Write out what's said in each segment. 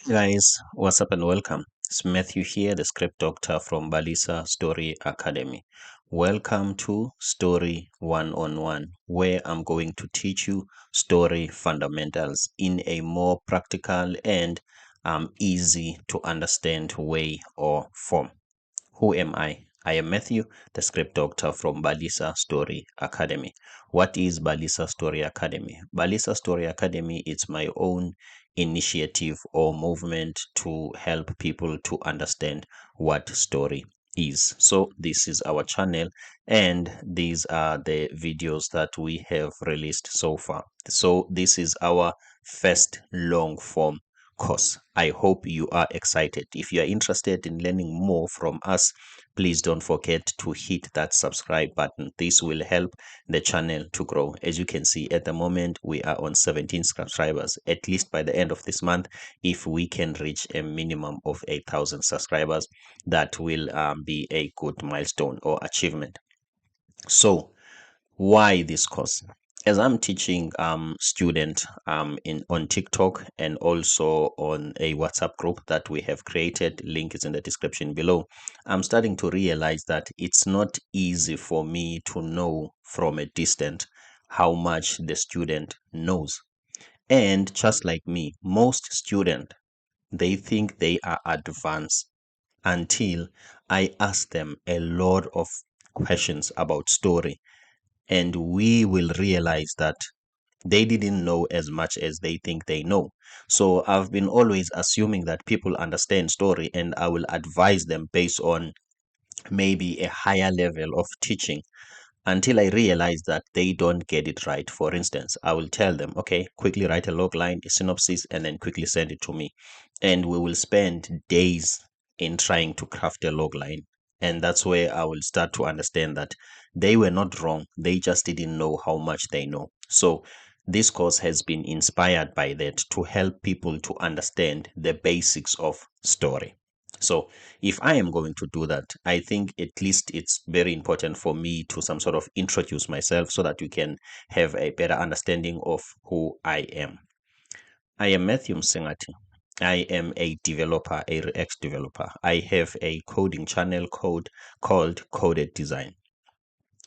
Guys, what's up and welcome. It's Matthew here, the script doctor from Balisa Story Academy. Welcome to Story One on One, where I'm going to teach you story fundamentals in a more practical and easy to understand way or form. Who am I? I am Matthew, the script doctor from Balisa Story Academy. What is Balisa Story Academy? Balisa Story Academy is my own initiative or movement to help people to understand what story is. So this is our channel and these are the videos that we have released so far. So this is our first long form course. I hope you are excited. If you are interested in learning more from us, please don't forget to hit that subscribe button. This will help the channel to grow. As you can see at the moment, we are on 17 subscribers. At least by the end of this month, if we can reach a minimum of 8,000 subscribers, that will be a good milestone or achievement. So why this course? As I'm teaching student in on TikTok and also on a WhatsApp group that we have created, link is in the description below, I'm starting to realize that it's not easy for me to know from a distance how much the student knows. And just like me, most students, they think they are advanced until I ask them a lot of questions about story, and we will realize that they didn't know as much as they think they know. So I've been always assuming that people understand story, and I will advise them based on maybe a higher level of teaching until I realize that they don't get it right. For instance, I will tell them, okay, quickly write a log line, a synopsis, and then quickly send it to me. And we will spend days in trying to craft a log line. And that's where I will start to understand that they were not wrong. They just didn't know how much they know. So this course has been inspired by that to help people to understand the basics of story. So if I am going to do that, I think at least it's very important for me to some sort of introduce myself so that you can have a better understanding of who I am. I am Matthew Msengati. I am a developer, a React developer. I have a coding channel called Coded Design.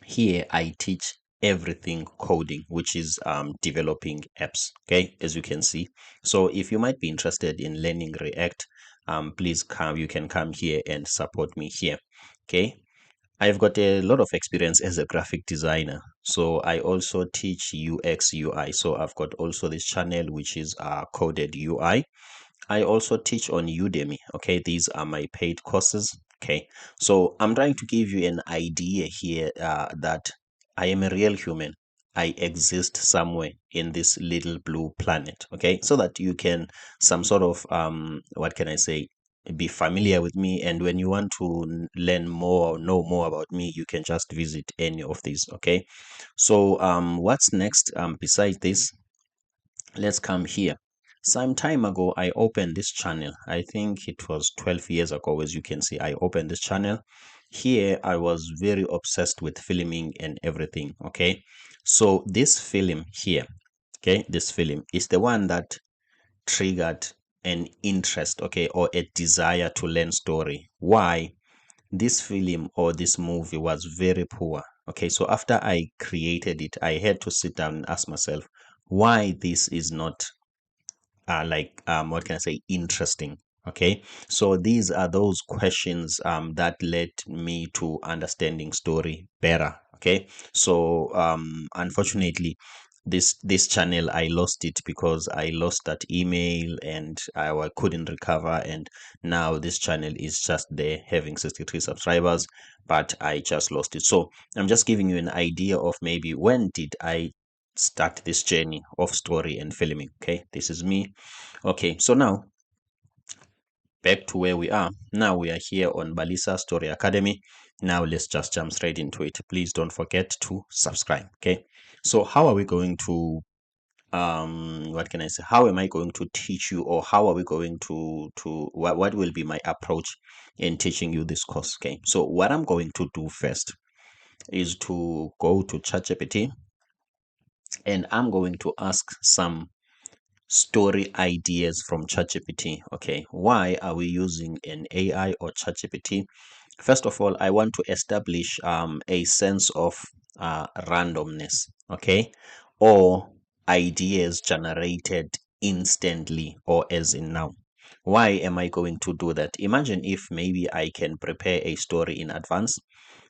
Here I teach everything coding, which is developing apps. Okay, as you can see. So if you might be interested in learning React, please come. You can come here and support me here. Okay. I've got a lot of experience as a graphic designer. So I also teach UX UI. So I've got also this channel which is Coded UI. I also teach on Udemy. Okay, these are my paid courses. Okay, so I'm trying to give you an idea here that I am a real human. I exist somewhere in this little blue planet. Okay, so that you can some sort of what can I say, be familiar with me, and when you want to learn more or know more about me, you can just visit any of these. Okay, so what's next besides this? Let's come here. Some time ago, I opened this channel. I think it was 12 years ago. As you can see, I opened this channel. Here, I was very obsessed with filming and everything. Okay. So this film here, okay, this film is the one that triggered an interest, okay, or a desire to learn story. Why? This film or this movie was very poor. Okay, so after I created it, I had to sit down and ask myself why this is not what can I say, interesting. Okay, so these are those questions that led me to understanding story better. Okay, so unfortunately, this channel, I lost it because I lost that email and I couldn't recover, and now this channel is just there having 63 subscribers, but I just lost it. So I'm just giving you an idea of maybe when did I start this journey of story and filming. Okay, this is me. Okay, so now back to where we are. Now we are here on Balisa Story Academy. Now let's just jump straight into it. Please don't forget to subscribe. Okay, so how are we going to what can I say, how am I going to teach you, or how are we going to what will be my approach in teaching you this course? Okay, so what I'm going to do first is to go to ChatGPT, and I'm going to ask some story ideas from ChatGPT. Okay, why are we using an AI or ChatGPT? First of all, I want to establish a sense of randomness, okay, or ideas generated instantly or as in now. Why am I going to do that? Imagine if maybe I can prepare a story in advance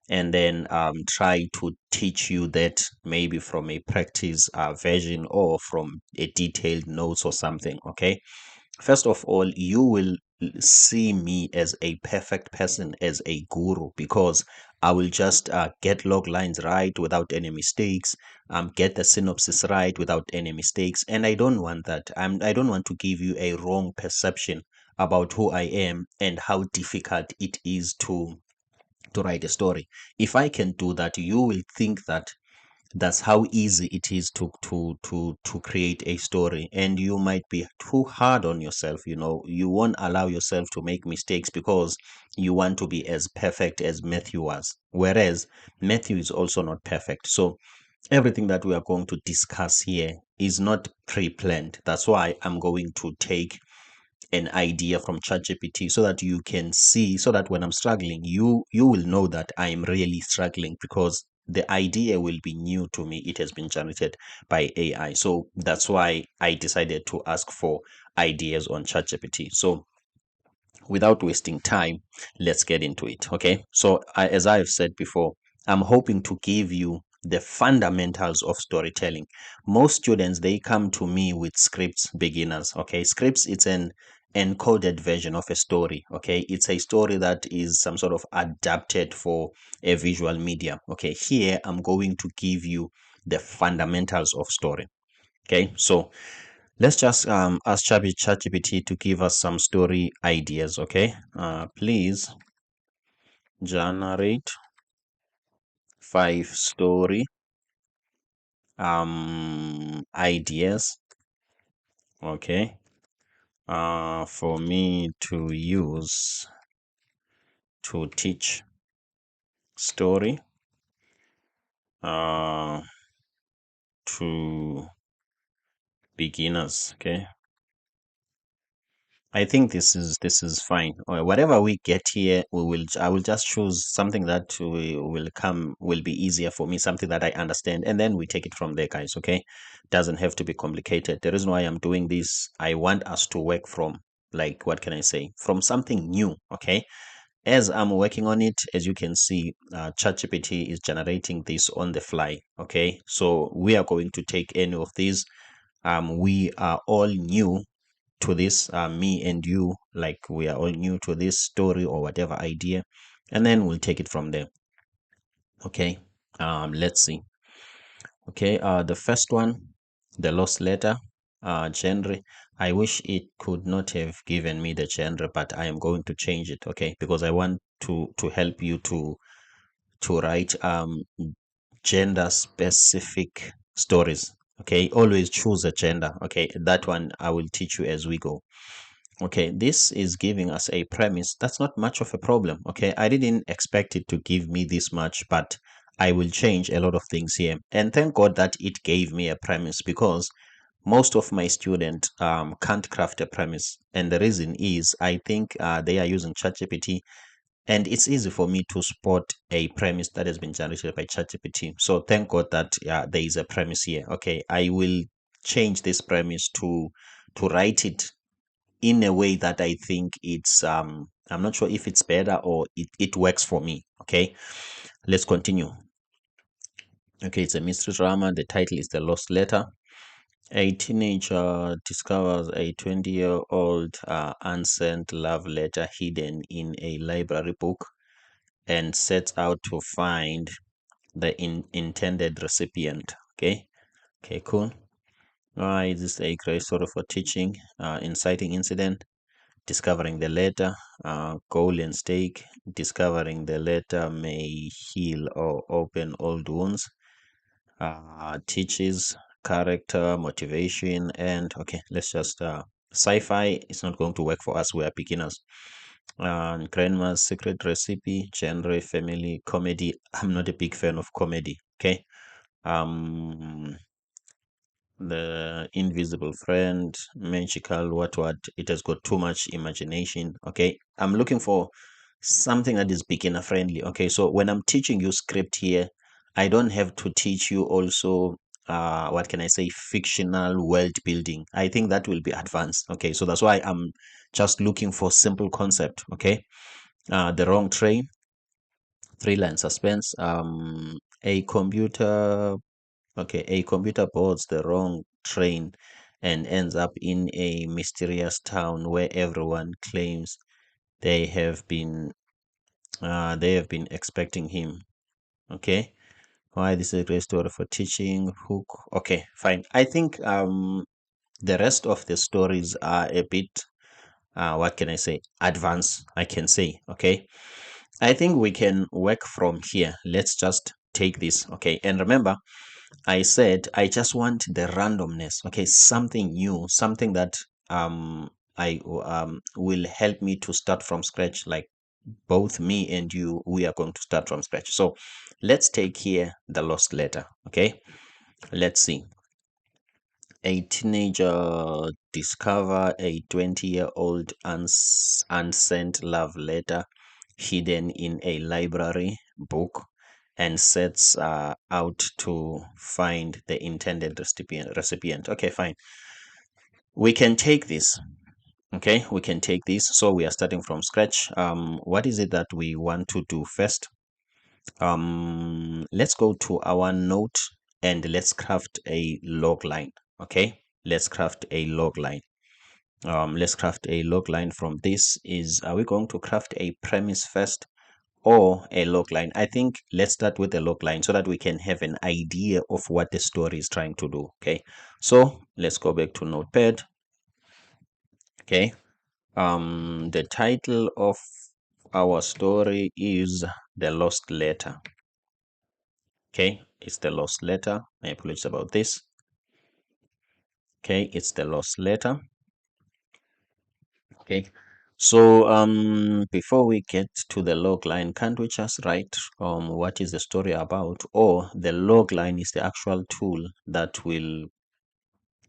and then try to teach you that maybe from a practice version or from a detailed notes or something. Okay, first of all, you will see me as a perfect person, as a guru, because I will just get log lines right without any mistakes, get the synopsis right without any mistakes, and I don't want that. I don't want to give you a wrong perception about who I am and how difficult it is to write a story. If I can do that, you will think that that's how easy it is to create a story, and you might be too hard on yourself. You won't allow yourself to make mistakes because you want to be as perfect as Matthew was, whereas Matthew is also not perfect. So everything that we are going to discuss here is not pre-planned. That's why I'm going to take an idea from ChatGPT so that you can see, so that when I'm struggling, you will know that I am really struggling because the idea will be new to me. It has been generated by AI. So that's why I decided to ask for ideas on ChatGPT. So without wasting time, let's get into it. Okay. So as I've said before, I'm hoping to give you the fundamentals of storytelling. Most students, they come to me with scripts beginners. Okay. Scripts, it's an encoded version of a story. Okay. It's a story that is some sort of adapted for a visual medium. Okay. Here, I'm going to give you the fundamentals of story. Okay. So let's just ask ChatGPT to give us some story ideas. Okay, please generate 5 story ideas. Okay, for me to use to teach story to beginners. Okay, I think this is fine. Whatever we get here, I will just choose something that will be easier for me, something that I understand, and then we take it from there, guys. Okay, doesn't have to be complicated. The reason why I'm doing this, I want us to work from, like, what can I say, from something new. Okay, as I'm working on it, as you can see, ChatGPT is generating this on the fly. Okay, so we are going to take any of these. We are all new to this, me and you, like we are all new to this story or whatever idea, and then we'll take it from there. Okay, let's see. Okay, the first one, the lost letter, genre. I wish it could not have given me the genre, but I am going to change it. Okay, because I want to help you to write gender specific stories. Okay, always choose a gender. Okay, that one I will teach you as we go. Okay, this is giving us a premise. That's not much of a problem. Okay, I didn't expect it to give me this much, but I will change a lot of things here. And thank God that it gave me a premise, because most of my students can't craft a premise. And the reason is, I think they are using ChatGPT, and it's easy for me to spot a premise that has been generated by ChatGPT. So thank God that there is a premise here. Okay, I will change this premise to write it in a way that I think it's I'm not sure if it's better or it works for me. Okay, let's continue. Okay, it's a mystery drama. The title is The Lost Letter. A teenager discovers a 20-year-old unsent love letter hidden in a library book and sets out to find the intended recipient. Okay, cool. Is this a great story for teaching? Inciting incident. Discovering the letter, goal and stake. Discovering the letter may heal or open old wounds. Teaches character, motivation, and okay, let's just sci-fi is not going to work for us. We are beginners. Grandma's secret recipe, genre, family, comedy. I'm not a big fan of comedy. Okay. Um, the invisible friend, magical, what. It has got too much imagination. Okay. I'm looking for something that is beginner friendly. Okay. So when I'm teaching you script here, I don't have to teach you also what can I say, fictional world building. I think that will be advanced. Okay. So that's why I'm just looking for simple concept. Okay. The wrong train, three-line suspense. A computer Okay, a computer boards the wrong train and ends up in a mysterious town where everyone claims they have been expecting him. Okay, why this is a great story for teaching hook. Okay, fine. I think the rest of the stories are a bit what can I say, advanced, I can say. Okay, I think we can work from here. Let's just take this. Okay, and remember, I said I just want the randomness. Okay, something new, something that I will help me to start from scratch. Like both me and you, we are going to start from scratch. So let's take here the lost letter. Okay, let's see. A teenager discover a 20-year-old unsent love letter hidden in a library book and sets out to find the intended recipient. Okay, fine. We can take this. Okay, we can take this. So we are starting from scratch. What is it that we want to do first? Let's go to our note and let's craft a log line. Okay, let's craft a log line. Let's craft a log line from this. Are we going to craft a premise first or a log line? I think let's start with the log line so that we can have an idea of what the story is trying to do. Okay, so let's go back to notepad. Okay, the title of our story is The Lost Letter. Okay, it's The Lost Letter. My apologies about this. Okay, it's The Lost Letter. Okay, so before we get to the log line, can't we just write what is the story about? Or the log line is the actual tool that will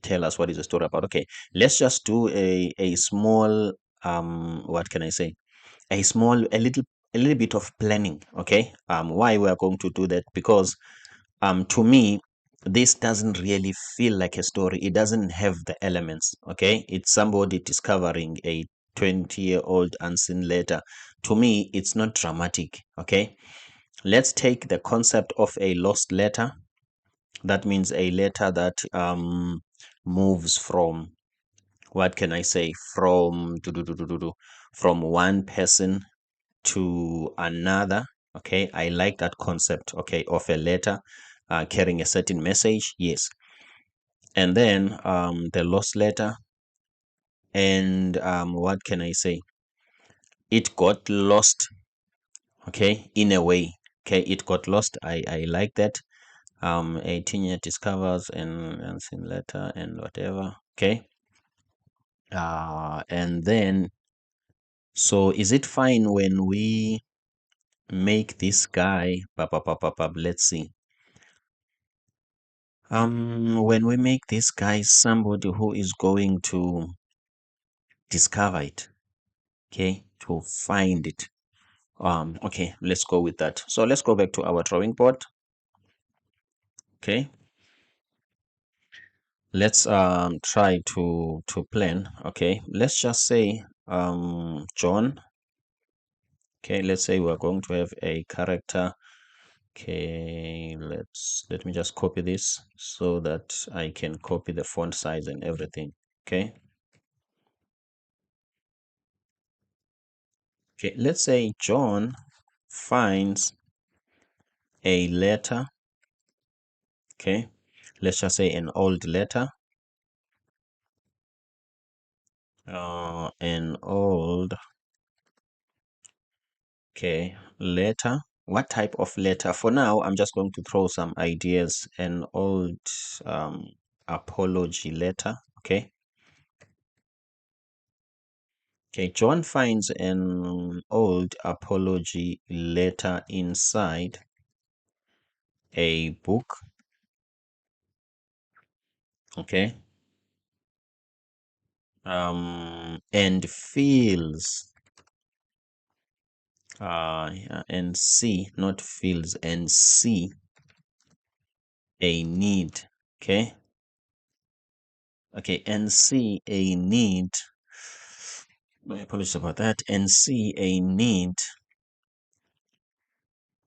tell us what is the story about. Okay, let's just do a small what can I say, a little bit of planning. Okay, why we are going to do that? Because to me, this doesn't really feel like a story. It doesn't have the elements. Okay, it's somebody discovering a 20-year-old unseen letter. To me, it's not dramatic. Okay, let's take the concept of a lost letter. That means a letter that moves from, what can I say, from from one person to another. Okay, I like that concept. Okay, of a letter carrying a certain message. Yes, and then the lost letter, and what can I say, it got lost. Okay, in a way. Okay, it got lost. I like that. 18-year discovers an unseen letter and whatever. Okay, and then, so is it fine when we make this guy let's see, when we make this guy somebody who is going to discover it, okay, to find it. Okay, let's go with that. So let's go back to our drawing board. Okay, let's try to plan. Okay, let's just say John. Okay, let's say we're going to have a character. Okay, let me just copy this so that I can copy the font size and everything. Okay. Okay, let's say John finds a letter. Okay, let's just say an old letter. An old, okay, letter. What type of letter? For now, I'm just going to throw some ideas. An old um, apology letter. Okay. Okay, John finds an old apology letter inside a book. Okay. And feels, yeah, and see, not feels, and see a need. Okay. Okay, and see a need. My apologies about that. And see a need,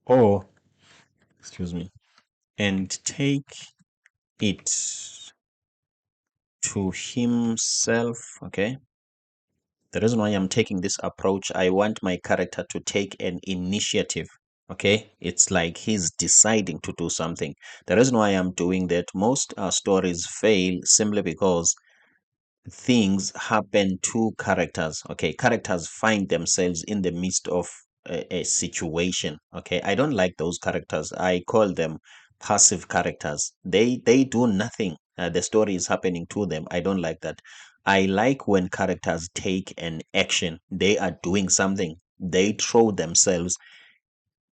or, excuse me, and take it to himself. Okay. The reason why I'm taking this approach, I want my character to take an initiative. Okay. It's like he's deciding to do something. The reason why I'm doing that, most stories fail simply because things happen to characters. Okay, characters find themselves in the midst of a situation. Okay, I don't like those characters. I call them passive characters. They do nothing. The story is happening to them. I don't like that. I like when characters take an action. They are doing something. They throw themselves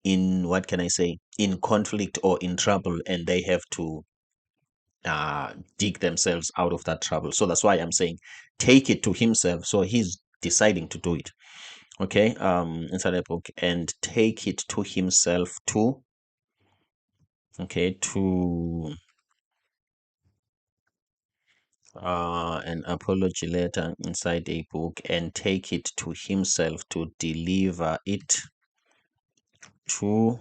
in, what can I say, in conflict or in trouble, and they have to dig themselves out of that trouble. So that's why I'm saying take it to himself. So he's deciding to do it. Okay, inside the book, and take it to himself to, okay, to an apology letter inside a book, and take it to himself to deliver it to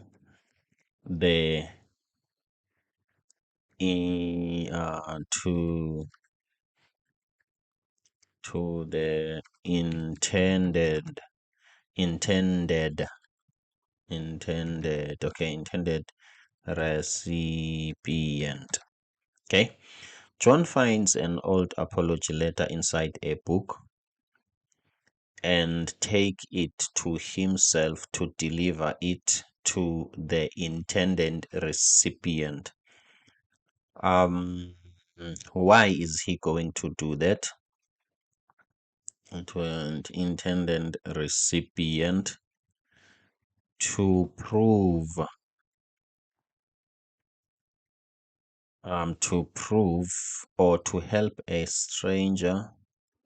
the to the intended intended recipient. Okay. John finds an old apology letter inside a book and take it to himself to deliver it to the intended recipient. Um, why is he going to do that? To an intended recipient to prove or to help a stranger,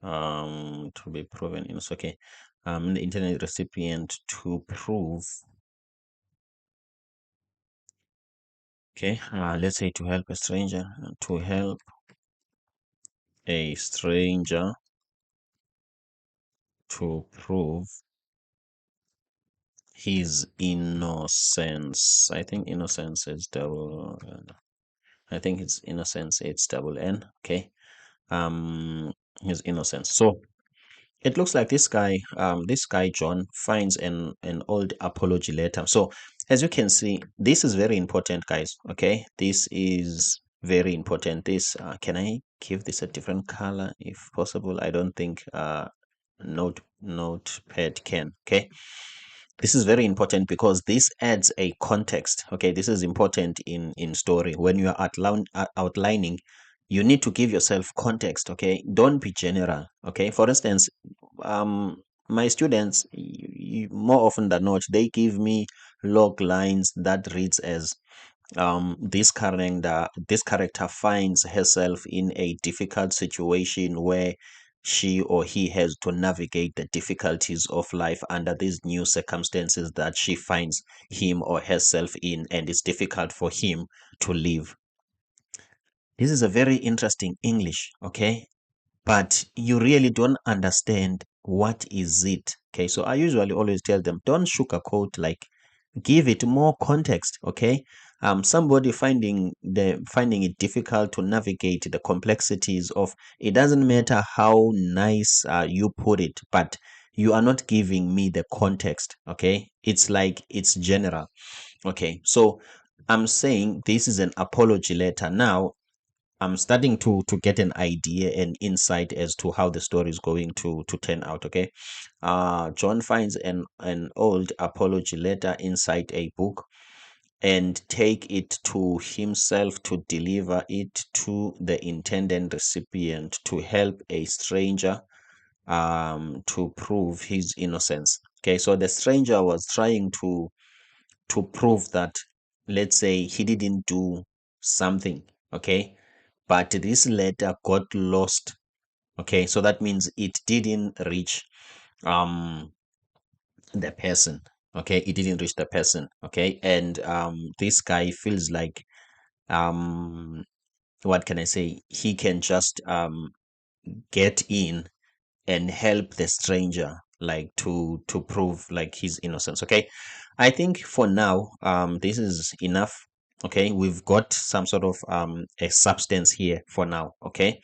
to be proven in, okay, the internet recipient to prove, okay, let's say to help a stranger, to help a stranger to prove his innocence. I think innocence is double, I think it's innocence, it's double N. Okay, his innocence. So it looks like this guy John finds an old apology letter. So as you can see, this is very important, guys. Okay, this is very important. This can I give this a different color if possible? I don't think notepad can. Okay, this is very important because this adds a context. Okay, this is important in story. When you are outlining, you need to give yourself context. Okay, don't be general. Okay, for instance, my students, more often than not, they give me log lines that reads as, this character finds herself in a difficult situation where she or he has to navigate the difficulties of life under these new circumstances that she finds him or herself in, and it's difficult for him to live. This is a very interesting English, okay? But you really don't understand what is it. Okay, so I usually always tell them, don't sugarcoat, like give it more context. Okay, somebody finding it difficult to navigate the complexities of, it doesn't matter how nice you put it, but you are not giving me the context. Okay, it's like it's general. Okay, so I'm saying this is an apology letter. Now I'm starting to get an idea and insight as to how the story is going to turn out. Okay, John finds an old apology letter inside a book and take it to himself to deliver it to the intended recipient to help a stranger to prove his innocence. Okay, so the stranger was trying to prove that, let's say, he didn't do something. Okay, but this letter got lost. Okay, so that means it didn't reach um the person. Okay, it didn't reach the person. Okay, and this guy feels like um what can I say? He can just get in and help the stranger, like to prove like his innocence. Okay, I think for now this is enough. Okay, we've got some sort of a substance here for now. Okay,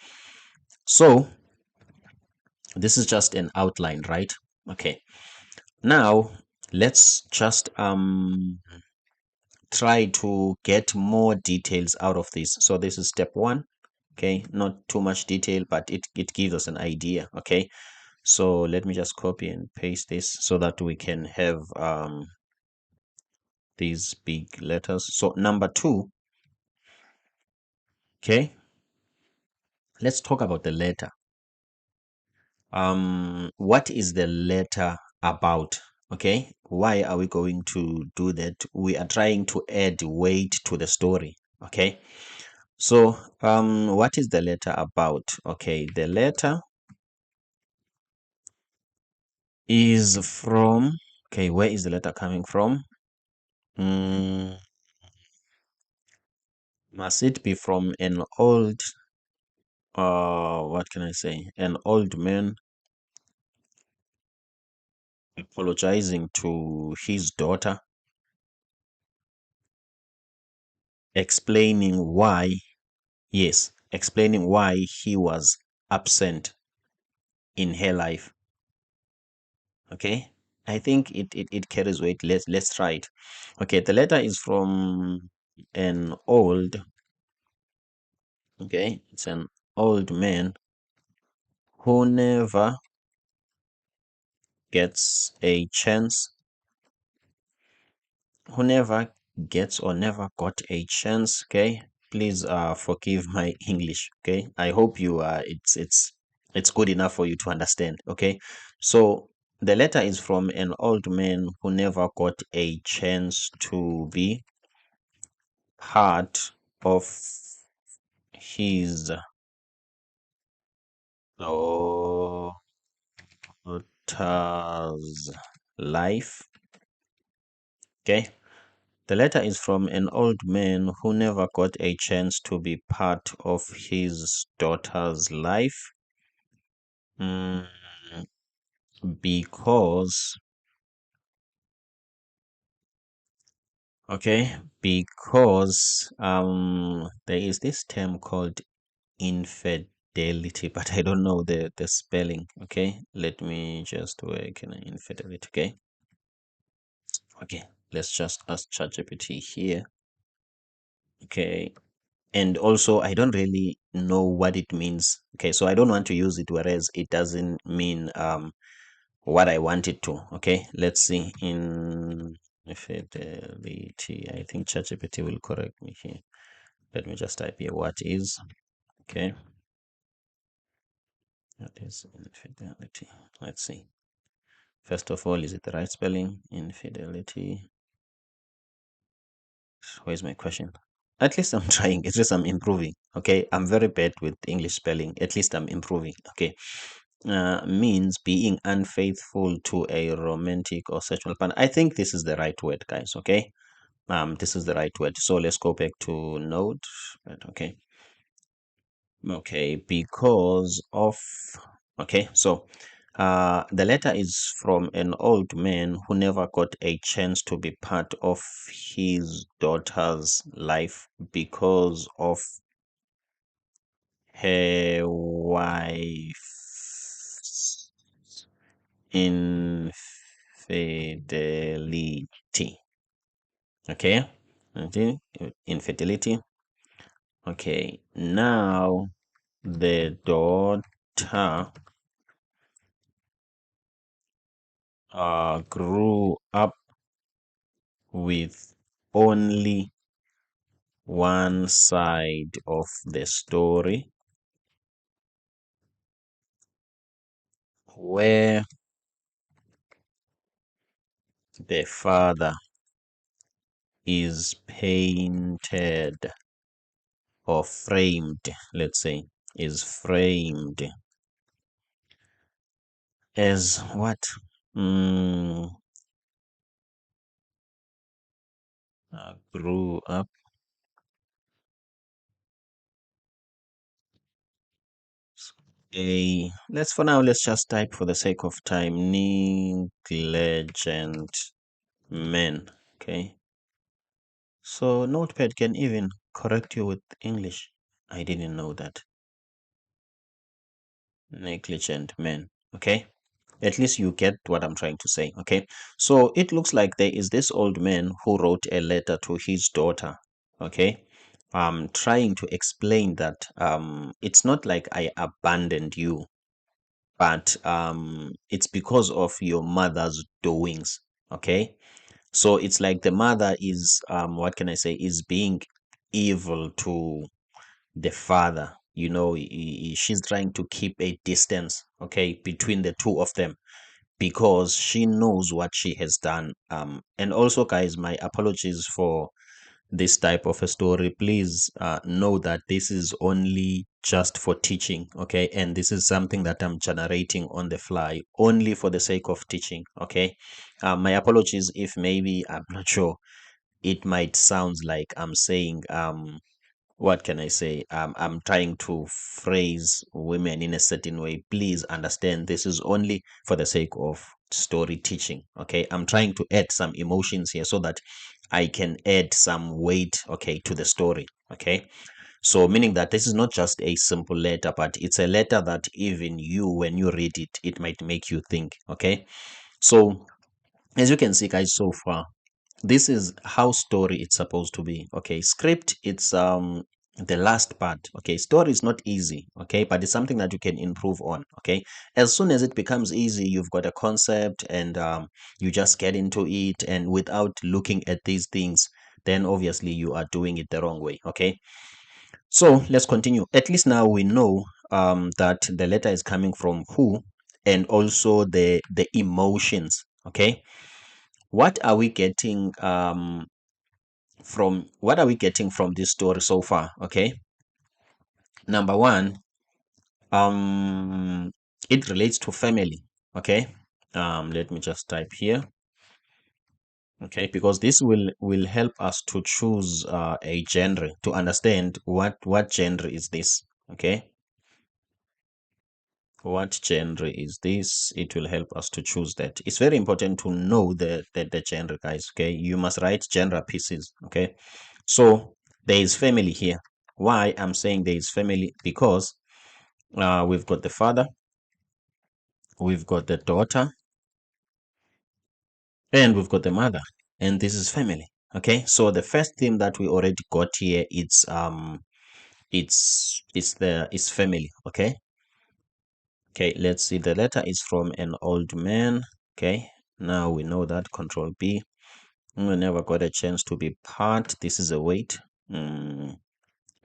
so this is just an outline, right? Okay, now let's just try to get more details out of this. So this is step one. Okay, not too much detail, but it gives us an idea. Okay, so let me just copy and paste this so that we can have these big letters. So number two, okay, let's talk about the letter. What is the letter about? Okay, why are we going to do that? We are trying to add weight to the story. Okay, so what is the letter about? Okay, the letter is from, okay, where is the letter coming from? Mm, must it be from an old, what can I say? An old man apologizing to his daughter, explaining why, yes, explaining why he was absent in her life. Okay, I think it carries weight. Let's try it. Okay, the letter is from an old, okay, it's an old man who never gets a chance, who never gets or never got a chance. Okay, please forgive my English. Okay, I hope you it's good enough for you to understand. Okay, so the letter is from an old man who never got a chance to be part of his daughter's life. Okay, the letter is from an old man who never got a chance to be part of his daughter's life. Mm, because, okay, because there is this term called infidelity, but I don't know the spelling. Okay, let me just work in infidelity. Okay, okay, let's just ask ChatGPT here. Okay, and also I don't really know what it means. Okay, so I don't want to use it whereas it doesn't mean what I want it to. Okay, let's see. Infidelity, I think ChatGPT will correct me here. Let me just type here what is. Okay, what is infidelity? Let's see. First of all, is it the right spelling? Infidelity. Where's my question? At least I'm trying. It's just I'm improving. Okay, I'm very bad with English spelling. At least I'm improving. Okay, means being unfaithful to a romantic or sexual partner. I think this is the right word, guys. Okay, this is the right word. So let's go back to node. Right, okay, okay, because of, okay, so the letter is from an old man who never got a chance to be part of his daughter's life because of her wife's infidelity. Okay, okay, infidelity. Okay, now the daughter grew up with only one side of the story where the father is painted or framed, let's say, is framed as what? Mm, grew up. Let's for now, let's just type for the sake of time, negligent men. Okay. So Notepad can even correct you with English. I didn't know that. Negligent men. Okay. At least you get what I'm trying to say. Okay. So it looks like there is this old man who wrote a letter to his daughter. Okay. Trying to explain that it's not like I abandoned you, but it's because of your mother's doings. Okay. So it's like the mother is what can I say, is being evil to the father. She's trying to keep a distance, okay, between the two of them, because she knows what she has done. And also, guys, my apologies for this type of a story. Please know that this is only just for teaching, okay, and this is something that I'm generating on the fly only for the sake of teaching, okay. My apologies if maybe, I'm not sure, it might sound like I'm saying what can I say? I'm trying to phrase women in a certain way. Please understand, this is only for the sake of story teaching. Okay. I'm trying to add some emotions here so that I can add some weight, okay, to the story. Okay. So, meaning that this is not just a simple letter, but it's a letter that even you, when you read it, it might make you think. Okay. So, as you can see, guys, so far, this is how story it's supposed to be. Okay, script, it's the last part. Okay, story is not easy, okay, but it's something that you can improve on. Okay, as soon as it becomes easy, you've got a concept, and you just get into it, and without looking at these things, then obviously you are doing it the wrong way. Okay, so let's continue. At least now we know that the letter is coming from who, and also the emotions. Okay, what are we getting from this story so far? Okay, number one, um it relates to family. Okay, let me just type here. Okay, because this will help us to choose a genre, to understand what genre is this. Okay, what genre is this? It will help us to choose that. It's very important to know the genre, guys. Okay, you must write genre pieces. Okay, so there is family here. Why I'm saying there is family? Because we've got the father, we've got the daughter, and we've got the mother, and this is family. Okay, so the first theme that we already got here, it's family. Okay, okay, let's see. The letter is from an old man. Okay, now we know that. Control B. We never got a chance to be part. This is a weight.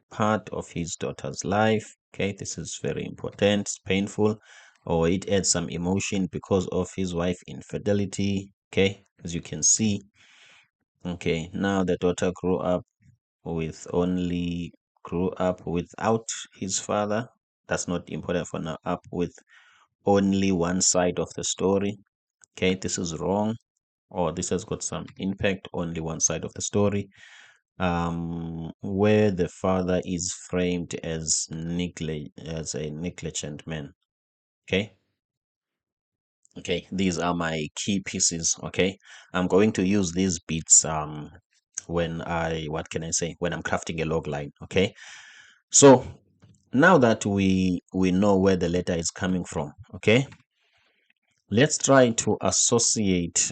Part of his daughter's life. Okay, this is very important. It's painful, or it adds some emotion because of his wife infidelity. Okay, as you can see. Okay, now the daughter grew up without his father. That's not important for now. Up with only one side of the story. Okay, this is wrong, or this has got some impact. Only one side of the story. Where the father is framed as a negligent man. Okay, okay, these are my key pieces. Okay, I'm going to use these bits when what can I say, when I'm crafting a log line. Okay, so now that we know where the letter is coming from, okay, let's try to associate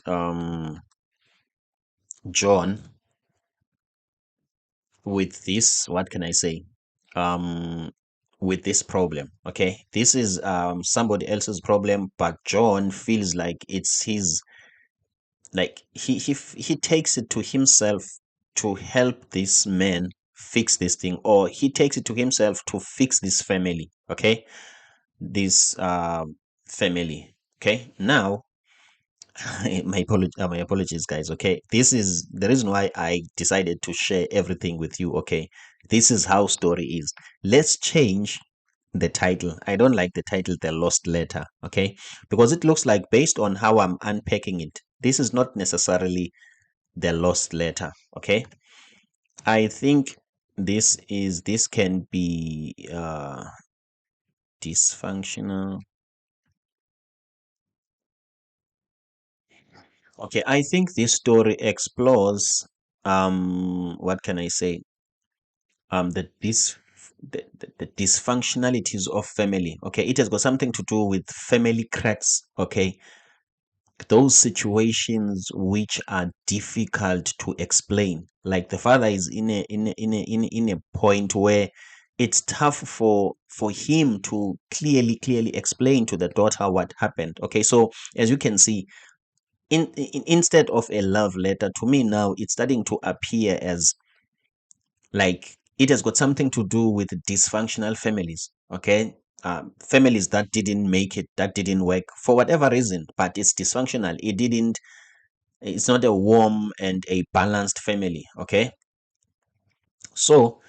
John with this, what can I say, um with this problem. Okay, this is somebody else's problem, but John feels like it's his, like he takes it to himself to help this man fix this thing, or he takes it to himself to fix this family. Okay, this family. Okay, now my apologies, guys. Okay, this is the reason why I decided to share everything with you. Okay, This is how story is. Let's change the title. I don't like the title, The Lost Letter, okay? Because it looks like, based on how I'm unpacking it, this is not necessarily the lost letter, okay? I think this can be dysfunctional. Okay, I think this story explores what can I say? The the dysfunctionalities of family. Okay, it has got something to do with family cracks. Okay, those situations which are difficult to explain. Like the father is in a point where it's tough for him to clearly explain to the daughter what happened. Okay, so as you can see, instead of a love letter, to me now it's starting to appear as like it has got something to do with dysfunctional families. Okay, families that didn't make it, that didn't work for whatever reason, but it's dysfunctional. It's not a warm and a balanced family. Okay, so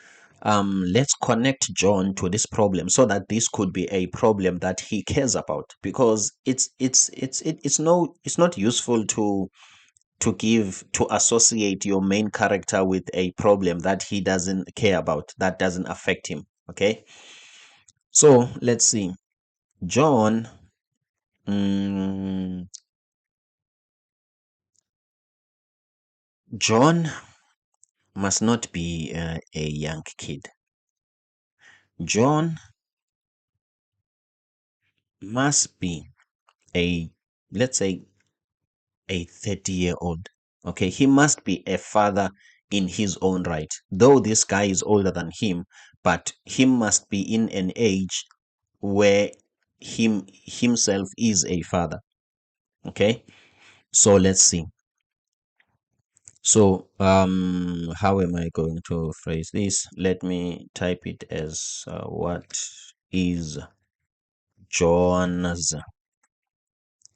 let's connect John to this problem so that this could be a problem that he cares about, because it's not useful to associate your main character with a problem that he doesn't care about, that doesn't affect him. Okay, so let's see. John, mm, John must not be a young kid. John must be a, let's say, a 30-year-old. Okay, he must be a father in his own right, though this guy is older than him, but he must be in an age where himself is a father. Okay, so let's see. So how am I going to phrase this? Let me type it as what is John's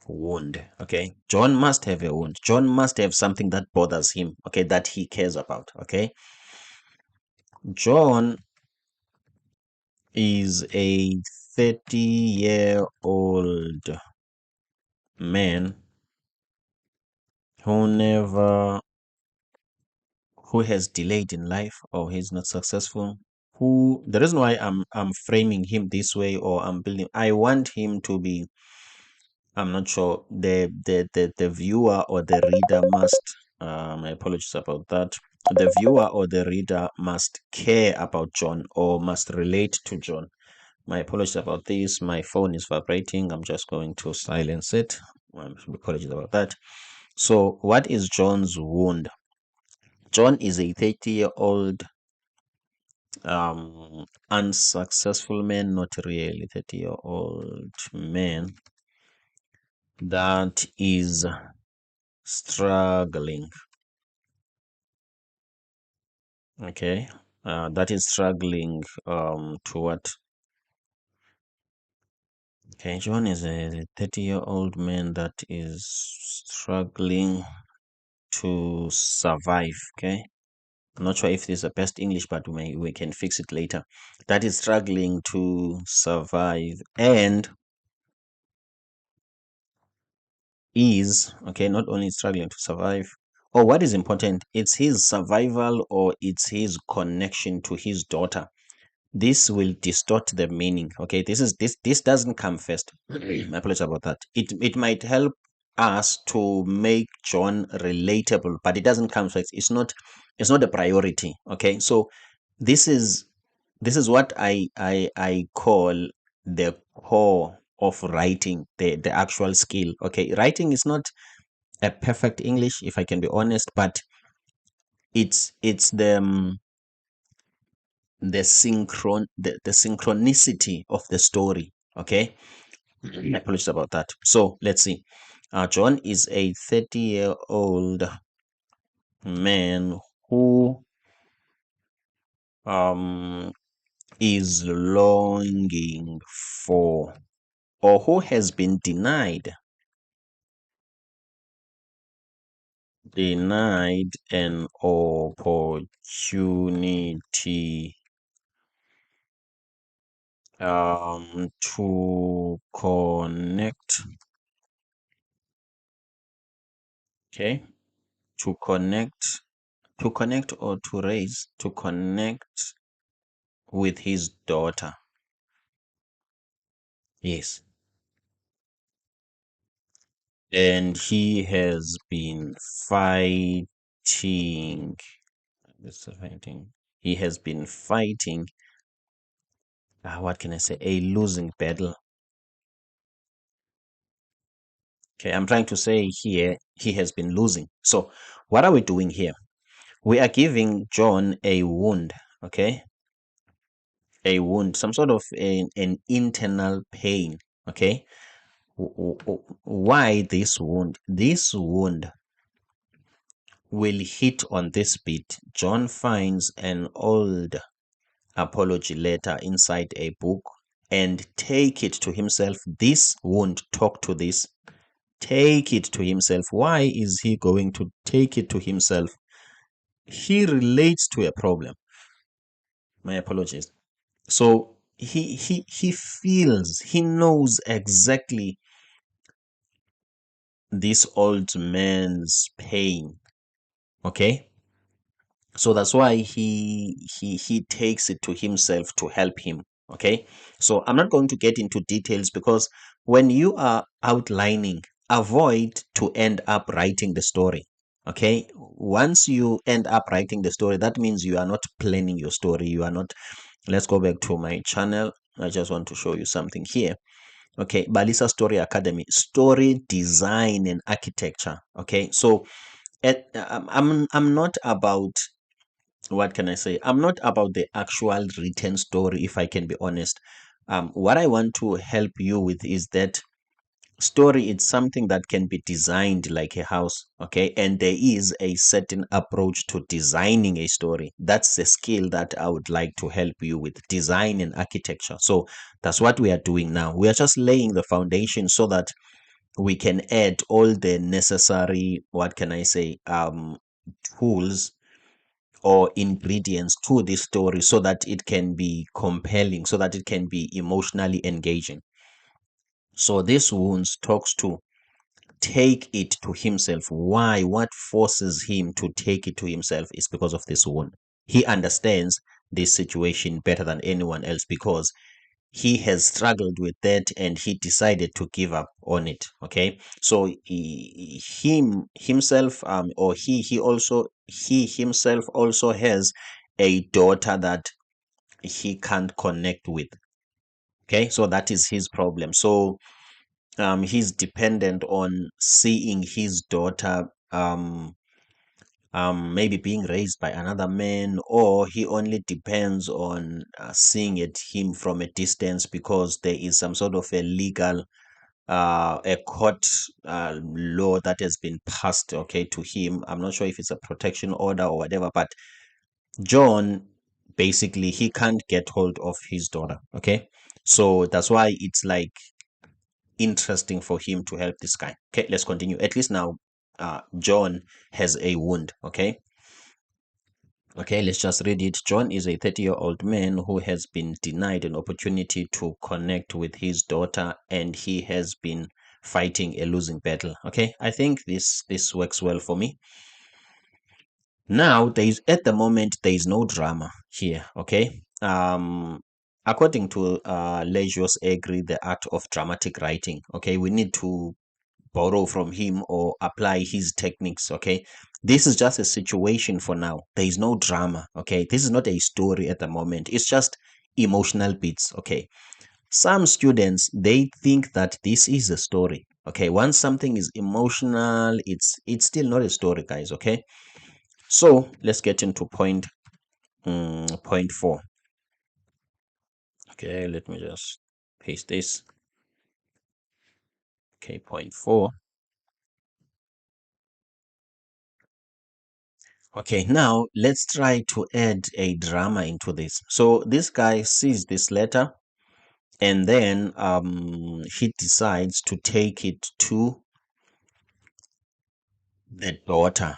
wound? Okay, John must have a wound. John must have something that bothers him, okay, that he cares about. Okay, John is a 30-year-old man who never who has delayed in life, or he's not successful. Who, the reason why I'm framing him this way, or I'm building, I want him to be, I'm not sure, the viewer or the reader must, my apologies about that, the viewer or the reader must care about John, or must relate to John. My apologies about this. My phone is vibrating. I'm just going to silence it. My apologies about that. So what is John's wound? John is a 30-year-old unsuccessful man, not really 30-year-old man, that is struggling. Okay, that is struggling to what? Okay, John is a 30-year-old man that is struggling to survive. Okay, I'm not sure if this is the best English, but we can fix it later. That is struggling to survive, and is, okay, not only struggling to survive, or what is important, it's his survival, or it's his connection to his daughter. This will distort the meaning. Okay, this doesn't come first. My apologies about that. It might help us to make John relatable, but it doesn't come first. It's not a priority. Okay, so this is what I call the core of writing, the actual skill. Okay, writing is not a perfect English, if I can be honest, but it's the synchronicity of the story. Okay, apologies about that. So let's see. John is a 30-year-old man who um is longing for, or who has been denied denied an opportunity to connect. Okay, to connect, or to raise, to connect with his daughter. Yes. And he has been fighting. Fighting. He has been fighting. What can I say? A losing battle. Okay, I'm trying to say here he has been losing. So, what are we doing here? We are giving John a wound. Okay, a wound, some sort of an internal pain. Okay, why this wound? This wound will hit on this bit. John finds an old apology letter inside a book and take it to himself. This won't talk to this. Take it to himself. Why is he going to take it to himself? He relates to a problem. My apologies. So he feels, he knows exactly this old man's pain. Okay? So that's why he takes it to himself to help him. Okay, so I'm not going to get into details, because when you are outlining, avoid to end up writing the story. Okay, once you end up writing the story, that means you are not planning your story. You are not. Let's go back to my channel. I just want to show you something here. Okay, Balisa Story Academy, story design and architecture. Okay, so I'm not about, what can I say? I'm not about the actual written story, if I can be honest. What I want to help you with is that story is something that can be designed like a house, okay? And there is a certain approach to designing a story. That's the skill that I would like to help you with, design and architecture. So that's what we are doing now. We are just laying the foundation so that we can add all the necessary, what can I say, tools or ingredients to this story so that it can be compelling, so that it can be emotionally engaging. So this wounds talks to take it to himself. Why? What forces him to take it to himself is because of this wound. He understands this situation better than anyone else, because he has struggled with that and he decided to give up on it. Okay, so himself, or he himself also has a daughter that he can't connect with. Okay, so that is his problem. So he's dependent on seeing his daughter maybe being raised by another man, or he only depends on seeing it him from a distance, because there is some sort of a legal a court law that has been passed, okay, to him. I'm not sure if it's a protection order or whatever, but John, basically, he can't get hold of his daughter. Okay, so that's why it's like interesting for him to help this guy. Okay, let's continue. At least now, John has a wound. Okay. Okay, let's just read it. John is a 30-year-old man who has been denied an opportunity to connect with his daughter, and he has been fighting a losing battle. Okay, I think this works well for me. Now, there is, at the moment, there is no drama here. Okay, according to Legios Egri, the art of dramatic writing. Okay, we need to borrow from him or apply his techniques. Okay, this is just a situation for now. There is no drama. Okay, this is not a story at the moment. It's just emotional bits. Okay, some students, they think that this is a story. Okay, once something is emotional, it's still not a story, guys. Okay, so let's get into point 4. Okay, let me just paste this. Okay, point 4. Okay, now let's try to add a drama into this. So this guy sees this letter, and then he decides to take it to the daughter.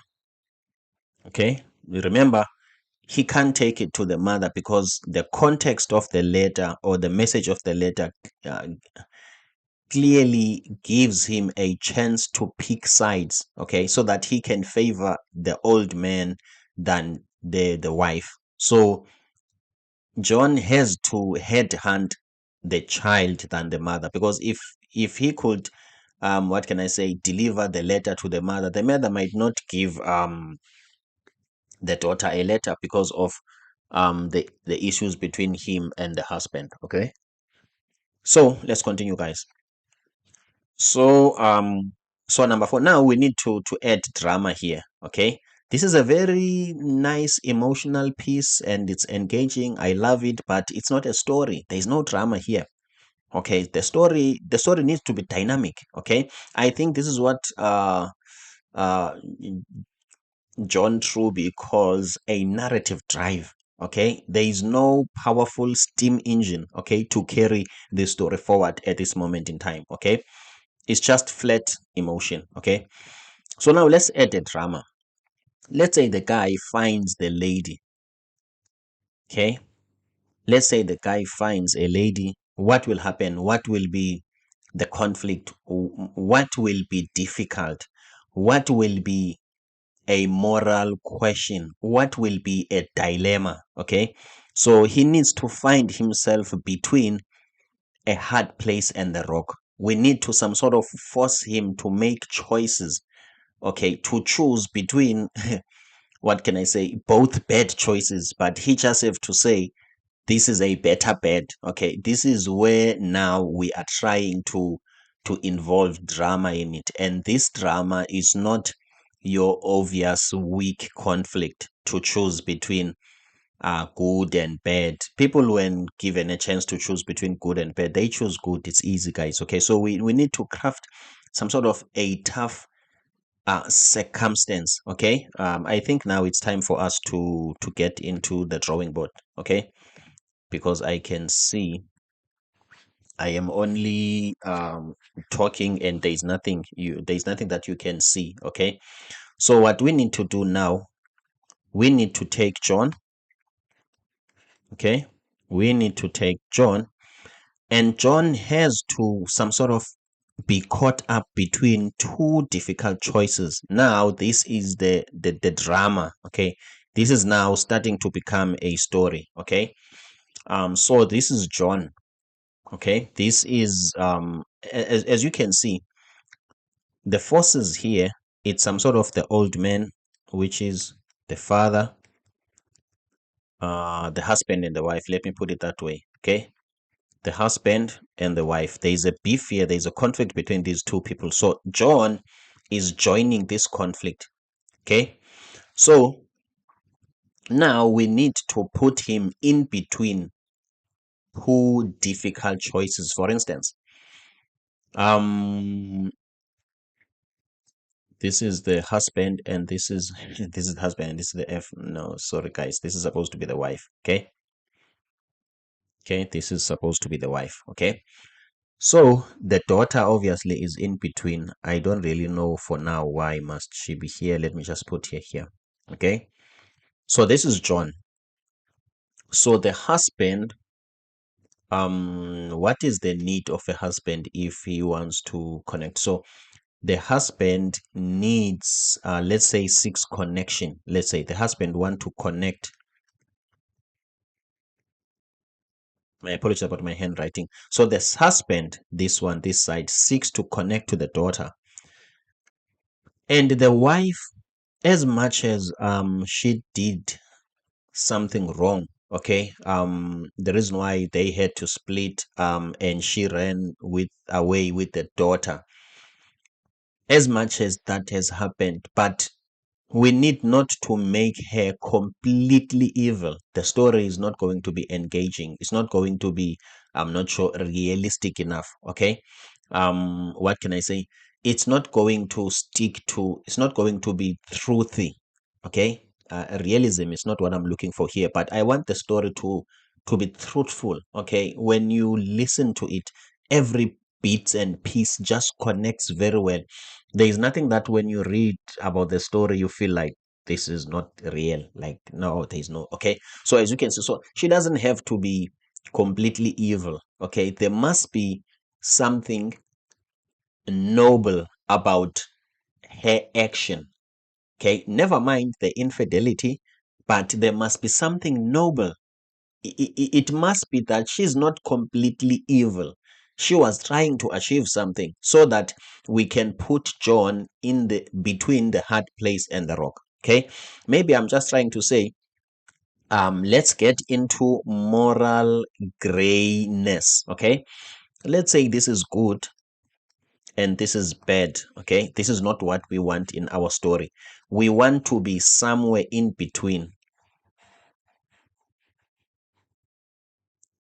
Okay, remember, he can't take it to the mother because the context of the letter or the message of the letter uh, clearly gives him a chance to pick sides, okay, so that he can favor the old man than the wife. So John has to headhunt the child than the mother, because if he could, what can I say, deliver the letter to the mother might not give the daughter a letter because of the issues between him and the husband. Okay, so let's continue, guys. So so number 4, now we need to add drama here. Okay, this is a very nice emotional piece and it's engaging. I love it, but it's not a story. There is no drama here. Okay, the story needs to be dynamic. Okay, I think this is what uh John Truby calls a narrative drive. Okay, there is no powerful steam engine, okay, to carry the story forward at this moment in time. Okay, it's just flat emotion. Okay, so now let's add a drama. Let's say the guy finds the lady. Okay, let's say the guy finds a lady. What will happen? What will be the conflict? What will be difficult? What will be a moral question? What will be a dilemma? Okay, so he needs to find himself between a hard place and the rock. We need to some sort of force him to make choices, okay, to choose between what can I say, both bad choices, but he just have to say this is a better bet. Okay, this is where now we are trying to involve drama in it, and this drama is not your obvious weak conflict to choose between good and bad. People, when given a chance to choose between good and bad, they choose good. It's easy, guys. Okay, so we need to craft some sort of a tough circumstance. Okay, I think now it's time for us to get into the drawing board. Okay, because I can see I am only talking and there's nothing that you can see. Okay, so what we need to do now, we need to take John. Okay, we need to take John, and John has to some sort of be caught up between two difficult choices. Now this is the drama. Okay, this is now starting to become a story. Okay, so this is John. Okay, this is as you can see, the forces here, it's some sort of the old man, which is the father, the husband and the wife. Let me put it that way. Okay, the husband and the wife. There is a beef here, there is a conflict between these two people. So John is joining this conflict. Okay, so now we need to put him in between two difficult choices. For instance, um this is the husband and this is this is the husband and this is the F. No, sorry guys, this is supposed to be the wife. Okay, okay, this is supposed to be the wife. Okay, so the daughter obviously is in between. I don't really know for now why must she be here. Let me just put her here. Okay, so this is John. So the husband, what is the need of a husband if he wants to connect? So the husband needs let's say seeks connection. Let's say the husband want to connect. My apologies about my handwriting. So this husband, this one, this side, seeks to connect to the daughter, and the wife, as much as she did something wrong. Okay, the reason why they had to split and she ran with away with the daughter, as much as that has happened, but we need not to make her completely evil. The story is not going to be engaging. It's not going to be, I'm not sure, realistic enough. Okay. What can I say? It's not going to stick to, it's not going to be truthy. Okay. Realism is not what I'm looking for here, but I want the story to be truthful. Okay. When you listen to it, every bits and piece just connects very well. There is nothing that when you read about the story, you feel like this is not real. Like, no, there is no. Okay. So as you can see, so she doesn't have to be completely evil. Okay. There must be something noble about her action. Okay. Never mind the infidelity, but there must be something noble. It must be that she's not completely evil. She was trying to achieve something so that we can put John in the between the hard place and the rock. Okay. Maybe I'm just trying to say, let's get into moral grayness. Okay. Let's say this is good and this is bad. Okay. This is not what we want in our story. We want to be somewhere in between.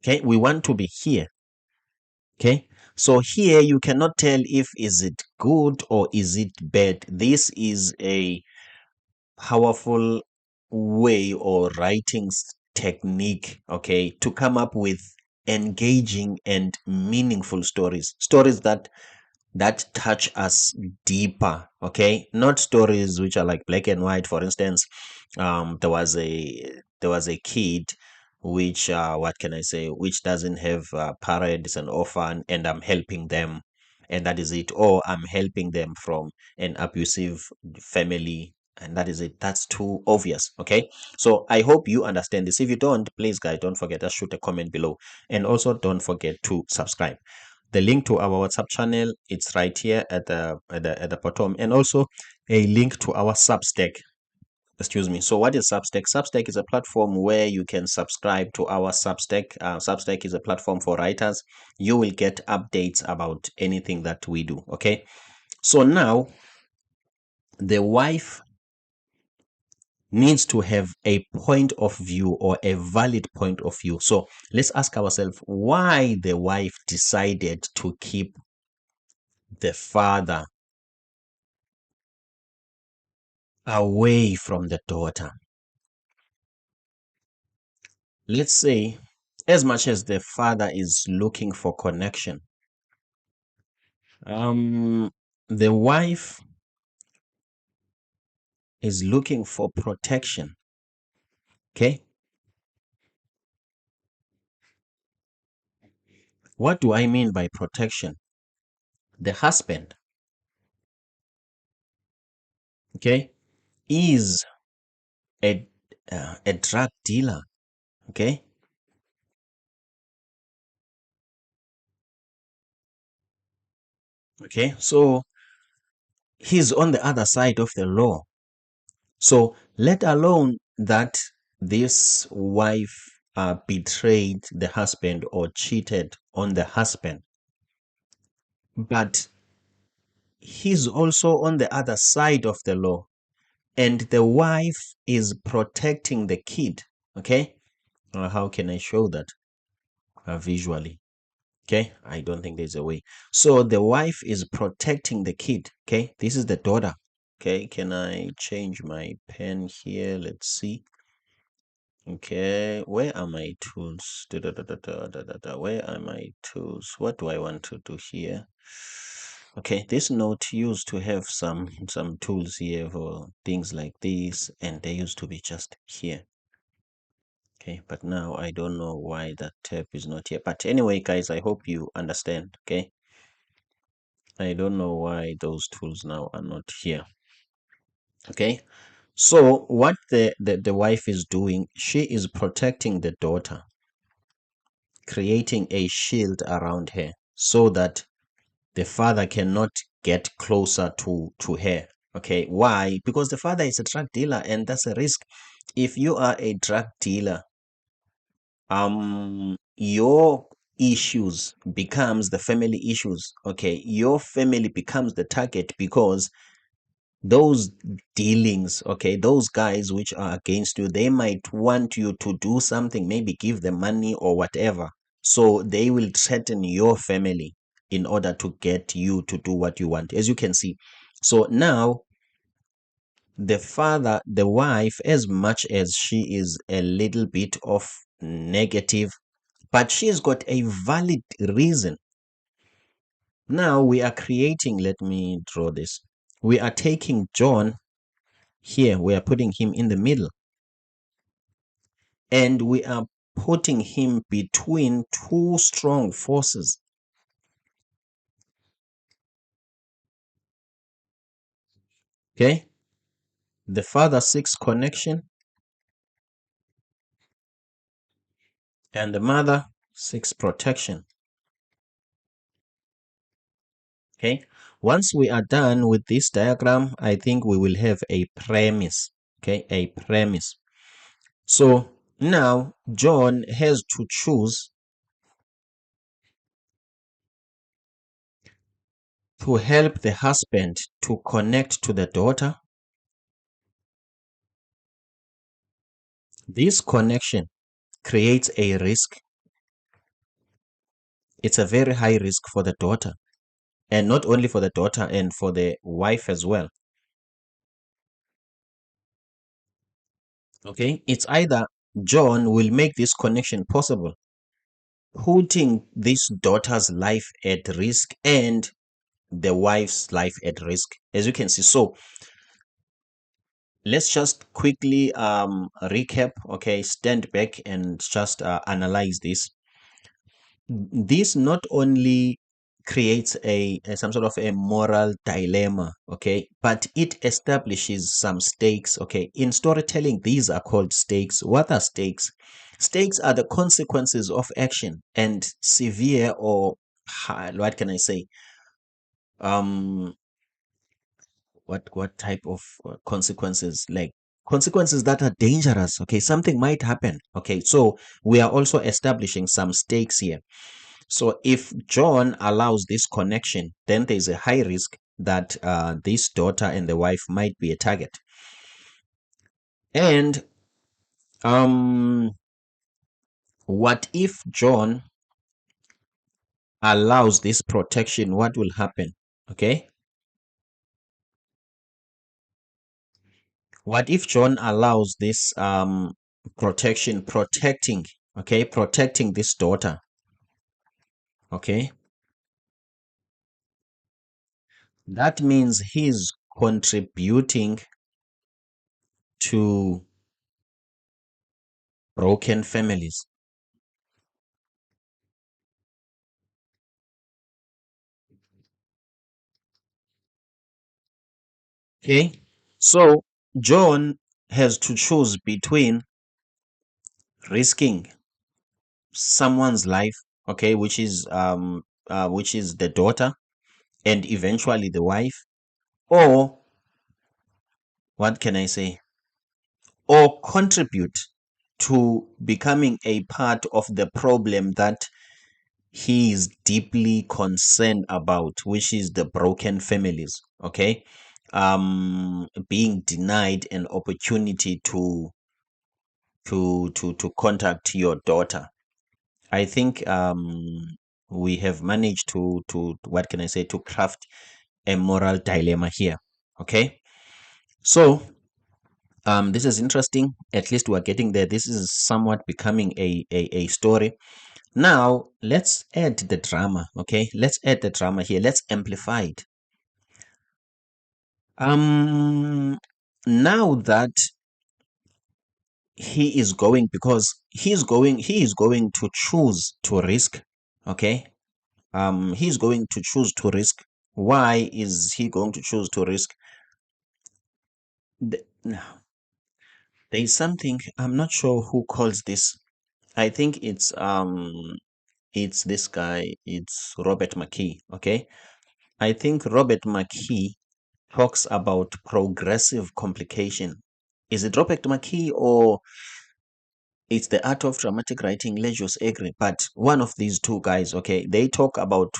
Okay. We want to be here. Okay. So here you cannot tell if is it good or is it bad. This is a powerful way or technique, okay, to come up with engaging and meaningful stories. Stories that touch us deeper, okay, not stories which are like black and white. For instance, there was a kid which what can I say, which doesn't have parents, an orphan, and I'm helping them, and that is it. Or I'm helping them from an abusive family, and that is it. That's too obvious. Okay, so I hope you understand this. If you don't, please guys, don't forget to shoot a comment below, and also don't forget to subscribe. The link to our WhatsApp channel, it's right here at the bottom, and also a link to our Substack. Excuse me. So what is Substack? Substack is a platform where you can subscribe to our Substack. Substack is a platform for writers. You will get updates about anything that we do. Okay. So now the wife needs to have a point of view or a valid point of view. So let's ask ourselves why the wife decided to keep the father away from the daughter. Let's say, as much as the father is looking for connection, um, the wife is looking for protection. Okay. What do I mean by protection? The husband, okay, is a a drug dealer. Okay. Okay. So he's on the other side of the law. So let alone that this wife betrayed the husband or cheated on the husband, but he's also on the other side of the law, and the wife is protecting the kid. Okay. How can I show that visually? Okay, I don't think there's a way. So the wife is protecting the kid. Okay, this is the daughter. Okay, can I change my pen here? Let's see. Okay, where are my tools? Where are my tools? What do I want to do here? Okay, this note used to have some tools here for things like this, and they used to be just here. Okay, but now I don't know why that tab is not here. But anyway, guys, I hope you understand. Okay, I don't know why those tools now are not here. Okay, so what the wife is doing, she is protecting the daughter, creating a shield around her so that the father cannot get closer to her. Okay, why? Because the father is a drug dealer, and that's a risk. If you are a drug dealer, your issues becomes the family issues. Okay, your family becomes the target because those dealings, okay, those guys which are against you, they might want you to do something, maybe give them money or whatever. So they will threaten your family in order to get you to do what you want, as you can see. So now the father, the wife, as much as she is a little bit of negative, but she's got a valid reason. Now we are creating, let me draw this. We are taking John here, we are putting him in the middle, and we are putting him between two strong forces. Okay? The father seeks connection, and the mother seeks protection. Okay? Once we are done with this diagram, I think we will have a premise. Okay? A premise. So now John has to choose to help the husband to connect to the daughter. This connection creates a risk. It's a very high risk for the daughter, and not only for the daughter and for the wife as well. Okay, it's either John will make this connection possible, putting this daughter's life at risk and the wife's life at risk, as you can see. So let's just quickly recap. Okay, stand back and just analyze this. This not only creates some sort of a moral dilemma, okay, but it establishes some stakes. Okay, in storytelling, these are called stakes. What are stakes? Stakes are the consequences of action, and severe or what can I say, um what type of consequences, like consequences that are dangerous. Okay, something might happen. Okay, so we are also establishing some stakes here. So if John allows this connection, then there's a high risk that this daughter and the wife might be a target. And what if John allows this protection? What will happen? Okay, what if John allows this protection, protecting this daughter? Okay, that means he's contributing to broken families. Okay, so John has to choose between risking someone's life, okay, which is the daughter and eventually the wife, or what can I say, or contribute to becoming a part of the problem that he is deeply concerned about, which is the broken families. Okay, being denied an opportunity to contact your daughter. I think we have managed to what can I say, to craft a moral dilemma here. Okay, so this is interesting. At least we're getting there. This is somewhat becoming a story. Now let's add the drama. Okay, let's add the drama here. Let's amplify it. Now that he is going, because he is going to choose to risk. Okay, he's going to choose to risk. Why is he going to choose to risk? Now, there is something, I'm not sure who calls this. I think it's this guy, it's Robert McKee. Okay, I think Robert McKee talks about progressive complication. Is it Robert McKee or it's the art of dramatic writing, Legios Egre? But one of these two guys, okay, they talk about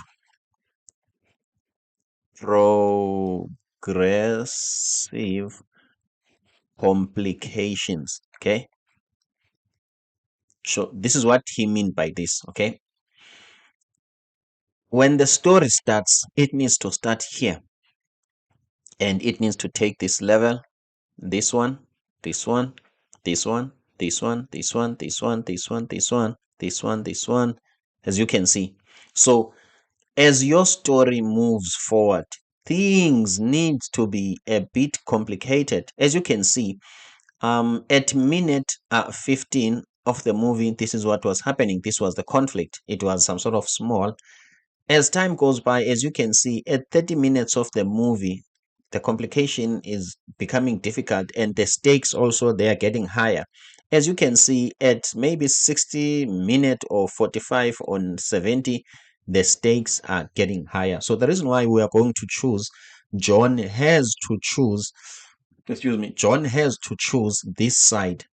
progressive complications. Okay, so this is what he mean by this. Okay, when the story starts, it needs to start here, and it needs to take this level, this one, this one, this one, this one, this one, this one, this one, this one, this one, this one, as you can see. So as your story moves forward, things need to be a bit complicated. As you can see, at minute 15 of the movie, this is what was happening. This was the conflict. It was some sort of small. As time goes by, as you can see, at 30 minutes of the movie, the complication is becoming difficult and the stakes also, they are getting higher. As you can see, at maybe 60 minute or 45 on 70, the stakes are getting higher. So the reason why we are going to choose, John has to choose, excuse me, John has to choose this side.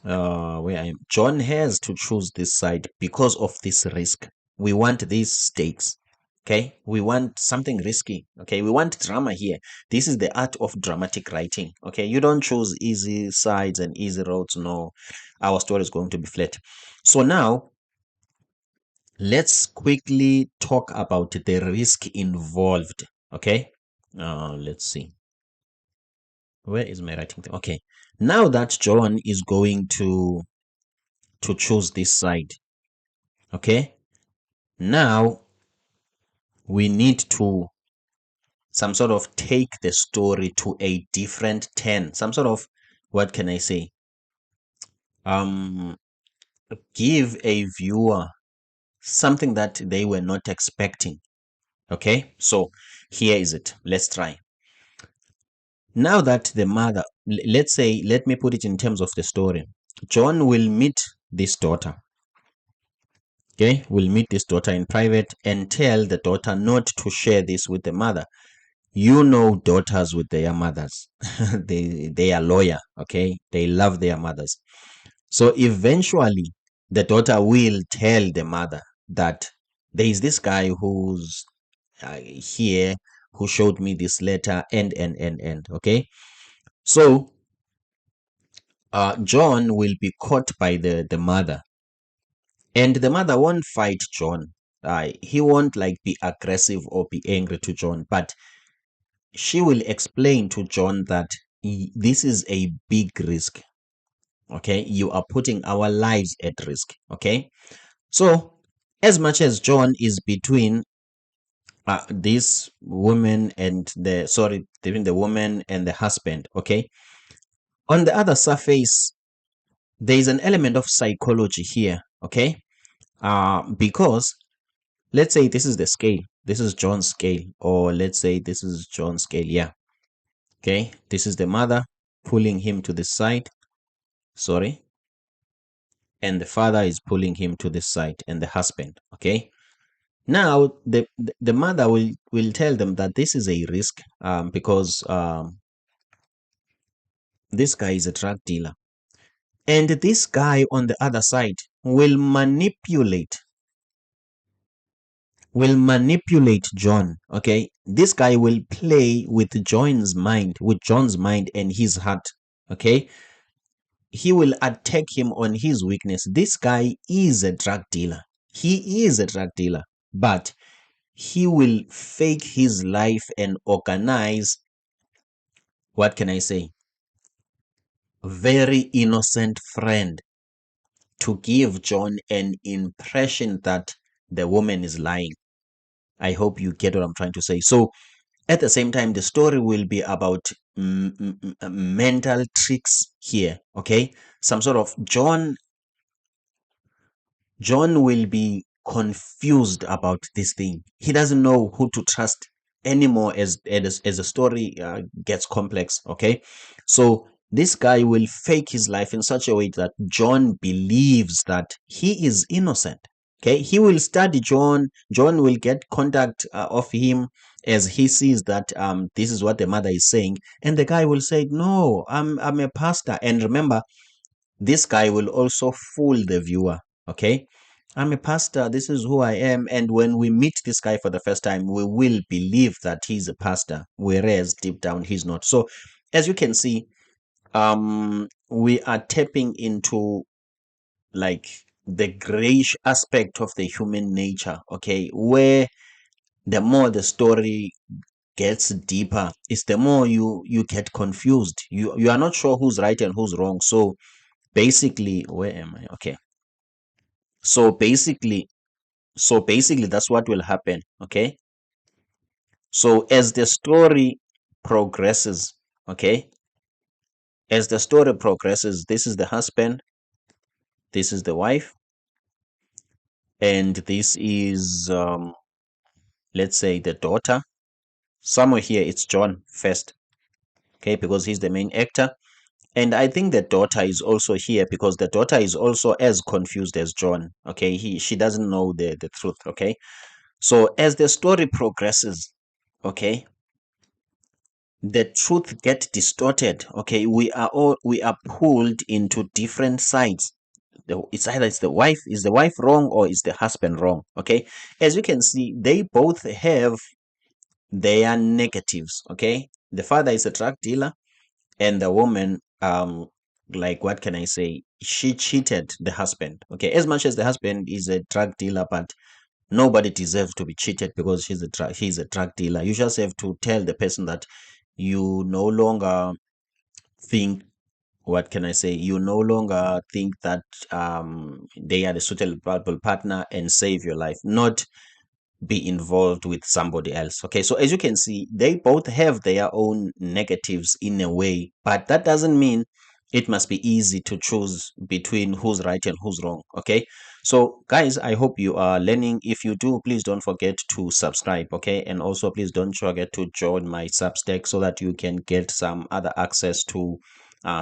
Where I am, John has to choose this side because of this risk. We want these stakes. Okay, we want something risky. Okay, we want drama here. This is the art of dramatic writing. Okay, you don't choose easy sides and easy roads. No, our story is going to be flat. So now let's quickly talk about the risk involved. Okay, let's see. Where is my writing thing? Okay, now that John is going to choose this side. Okay, now we need to some sort of take the story to a different turn, some sort of, what can I say, um give a viewer something that they were not expecting. Okay, so here is it. Let's try. Now that the mother, let's say, let me put it in terms of the story. John will meet this daughter. Okay, will meet this daughter in private and tell the daughter not to share this with the mother. You know, daughters with their mothers, they are loyal. Okay, they love their mothers. So eventually the daughter will tell the mother that there is this guy who's here, who showed me this letter, and okay. So John will be caught by the mother, and the mother won't fight John. He won't like be aggressive or be angry to John, but she will explain to John that this is a big risk. Okay, you are putting our lives at risk. Okay, so as much as John is between this woman and the, sorry, between the woman and the husband, okay, on the other surface, there is an element of psychology here. Okay, because let's say this is the scale, this is John's scale, or let's say this is John's scale. Yeah, okay, this is the mother pulling him to the side, sorry, and the father is pulling him to this side, and the husband. Okay, now the mother will tell them that this is a risk, because this guy is a drug dealer, and this guy on the other side will manipulate John. Okay, this guy will play with John's mind and his heart. Okay, he will attack him on his weakness. This guy is a drug dealer. He is a drug dealer, but he will fake his life and organize, what can I say, very innocent friend to give John an impression that the woman is lying. I hope you get what I'm trying to say. So at the same time, the story will be about mental tricks here. Okay, some sort of John will be confused about this thing. He doesn't know who to trust anymore as the story gets complex. Okay, so this guy will fake his life in such a way that John believes that he is innocent. Okay, he will study John. John will get contact of him as he sees that this is what the mother is saying, and the guy will say, "No, I'm a pastor." And remember, this guy will also fool the viewer. Okay, I'm a pastor, this is who I am, and when we meet this guy for the first time, we will believe that he's a pastor, whereas deep down he's not. So as you can see, we are tapping into like the grayish aspect of the human nature. Okay, where the more the story gets deeper, is the more you get confused. You are not sure who's right and who's wrong. So basically, where am I? Okay, so basically So basically, that's what will happen. Okay. So as the story progresses, okay, as the story progresses, this is the husband, this is the wife, and this is, let's say, the daughter. Somewhere here, it's John first, okay, because he's the main actor. And I think the daughter is also here because the daughter is also as confused as John. Okay, she doesn't know the truth. Okay, so as the story progresses, okay, the truth get distorted. Okay, we are pulled into different sides. It's either it's the wife wrong or is the husband wrong. Okay, as you can see, they both have their negatives. Okay, the father is a drug dealer, and the woman, like, what can I say, she cheated the husband. Okay, as much as the husband is a drug dealer, but nobody deserves to be cheated because he's a drug dealer. You just have to tell the person that you no longer think, what can I say, you no longer think that they are the suitable partner, and save your life, not be involved with somebody else. Okay, so as you can see, they both have their own negatives in a way, but that doesn't mean it must be easy to choose between who's right and who's wrong. Okay, so guys, I hope you are learning. If you do, please don't forget to subscribe. Okay, and also please don't forget to join my Substack so that you can get some other access to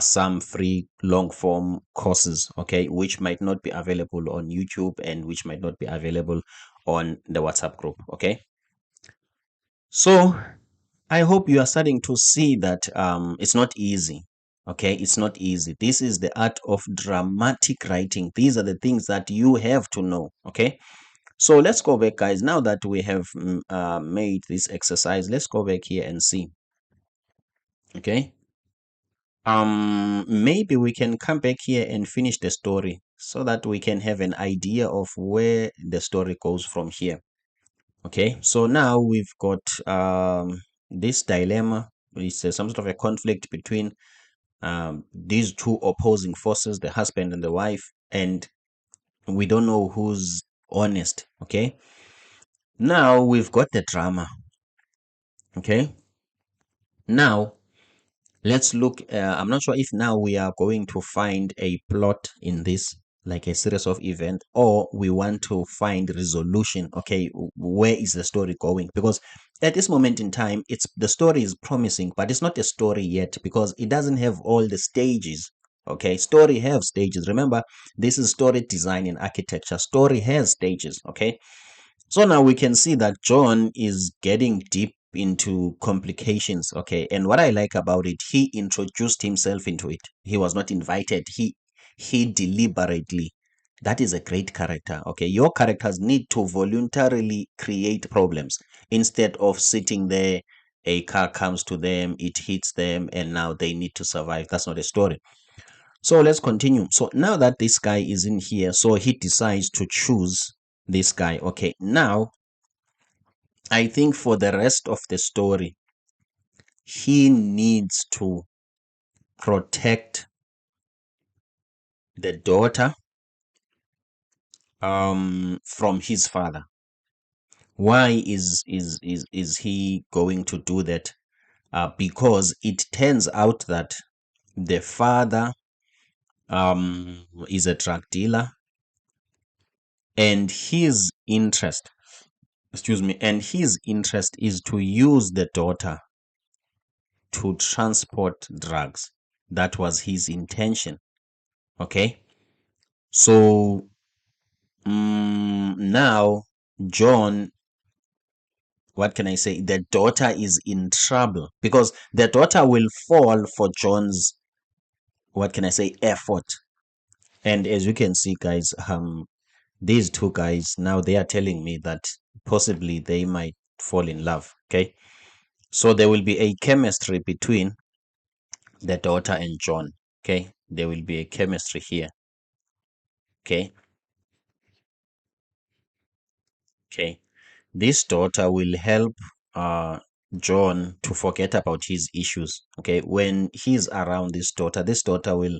some free long form courses, okay, which might not be available on YouTube and which might not be available on the WhatsApp group. Okay, so I hope you are starting to see that it's not easy. Okay, it's not easy. This is the art of dramatic writing. These are the things that you have to know. Okay, so let's go back, guys. Now that we have made this exercise, let's go back here and see. Okay, maybe we can come back here and finish the story so that we can have an idea of where the story goes from here. Okay, so now we've got this dilemma. It's some sort of a conflict between these two opposing forces, the husband and the wife, and we don't know who's honest. Okay, now we've got the drama. Okay, now let's look. I'm not sure if now we are going to find a plot in this, like a series of events, or we want to find resolution. Okay, where is the story going? Because at this moment in time, it's the story is promising, but it's not a story yet because it doesn't have all the stages. Okay, story have stages. Remember, this is story design and architecture. Story has stages. Okay, so now we can see that John is getting deep into complications. Okay. And what I like about it, he introduced himself into it. He was not invited. He deliberately. That is a great character. Okay. Your characters need to voluntarily create problems instead of sitting there. A car comes to them, it hits them, and now they need to survive. That's not a story. So let's continue. So now that this guy is in here, so he decides to choose this guy. Okay. Now I think for the rest of the story, he needs to protect the daughter from his father. Why is he going to do that? Because it turns out that the father is a drug dealer, and his interest, excuse me, and his interest is to use the daughter to transport drugs. That was his intention. Okay, so now John, what can I say? The daughter is in trouble because the daughter will fall for John's, what can I say, effort. And as you can see, guys, these two guys now they are telling me that possibly they might fall in love. Okay, so there will be a chemistry between the daughter and John. Okay, there will be a chemistry here. Okay, okay. This daughter will help John to forget about his issues. Okay, when he's around this daughter will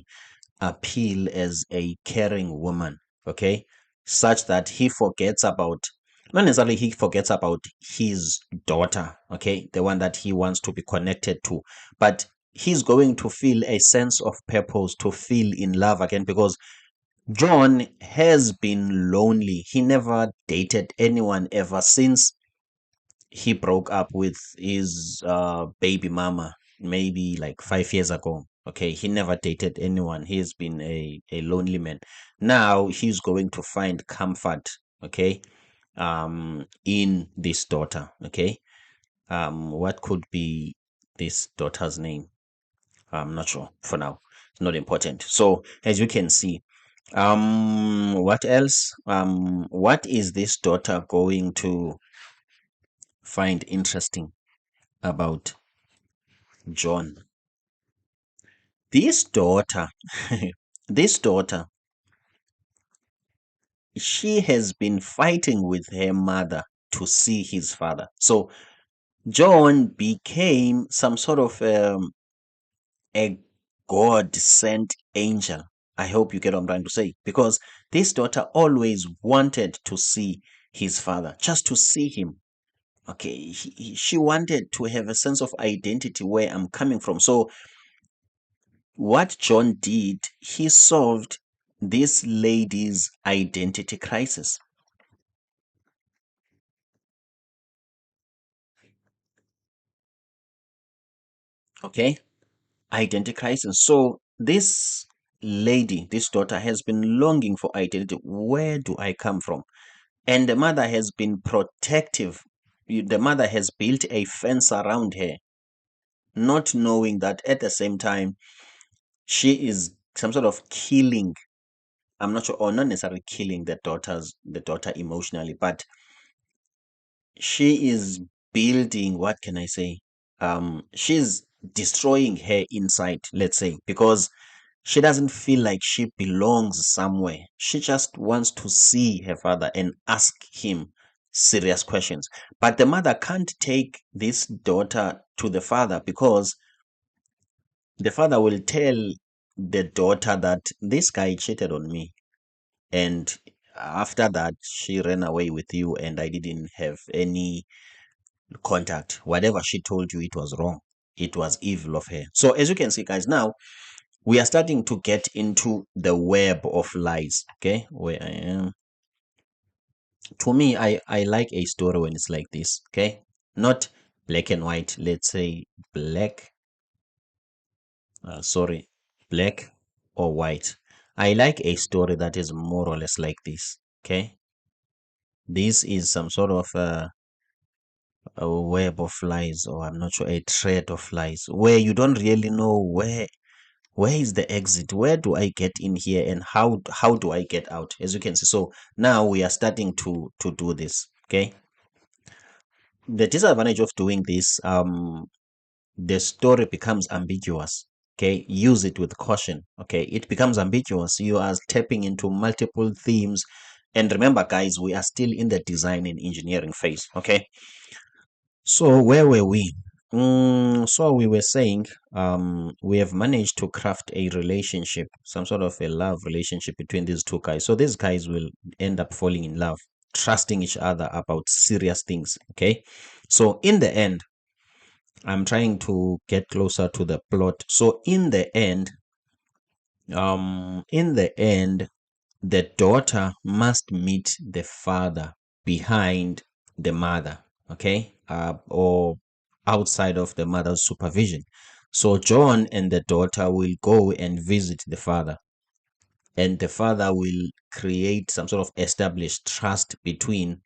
appeal as a caring woman. Okay, such that he forgets about, not necessarily he forgets about his daughter, okay, the one that he wants to be connected to, but he's going to feel a sense of purpose, to feel in love again, because John has been lonely. He never dated anyone ever since he broke up with his baby mama, maybe like 5 years ago. Okay, he never dated anyone. He's been a lonely man. Now he's going to find comfort, okay, in this daughter. Okay, what could be this daughter's name? I'm not sure for now. It's not important. So as you can see, what else? What is this daughter going to find interesting about John? This daughter, this daughter, she has been fighting with her mother to see his father. So John became some sort of a God sent angel. I hope you get what I'm trying to say. Because this daughter always wanted to see his father, just to see him. Okay, she wanted to have a sense of identity where I'm coming from. So what John did, he solved this lady's identity crisis. Okay, identity crisis. So this lady, this daughter, has been longing for identity. Where do I come from? And the mother has been protective. The mother has built a fence around her, not knowing that at the same time she is some sort of killing. I'm not sure, or not necessarily killing the daughter emotionally, but she is building, what can I say? She's destroying her inside, let's say, because she doesn't feel like she belongs somewhere. She just wants to see her father and ask him serious questions. But the mother can't take this daughter to the father, because the father will tell the daughter that this guy cheated on me. And after that, she ran away with you, and I didn't have any contact. Whatever she told you, it was wrong. It was evil of her. So, as you can see, guys, now we are starting to get into the web of lies. Okay, where I am. To me, I like a story when it's like this. Okay, not black and white. Let's say black. Sorry, black or white. I like a story that is more or less like this. Okay, this is some sort of a web of lies, or I'm not sure, a thread of lies, where you don't really know where is the exit, where do I get in here, and how do I get out, as you can see. So now we are starting to do this. Okay, the disadvantage of doing this, the story becomes ambiguous. Okay, use it with caution. Okay, it becomes ambiguous. You are tapping into multiple themes, and remember, guys, we are still in the design and engineering phase. Okay, so where were we? So we were saying, we have managed to craft a relationship, some sort of a love relationship between these two guys. So these guys will end up falling in love, trusting each other about serious things. Okay, so in the end, I'm trying to get closer to the plot. So in the end, the daughter must meet the father behind the mother, okay, or outside of the mother's supervision. So John and the daughter will go and visit the father, and the father will create some sort of established trust between,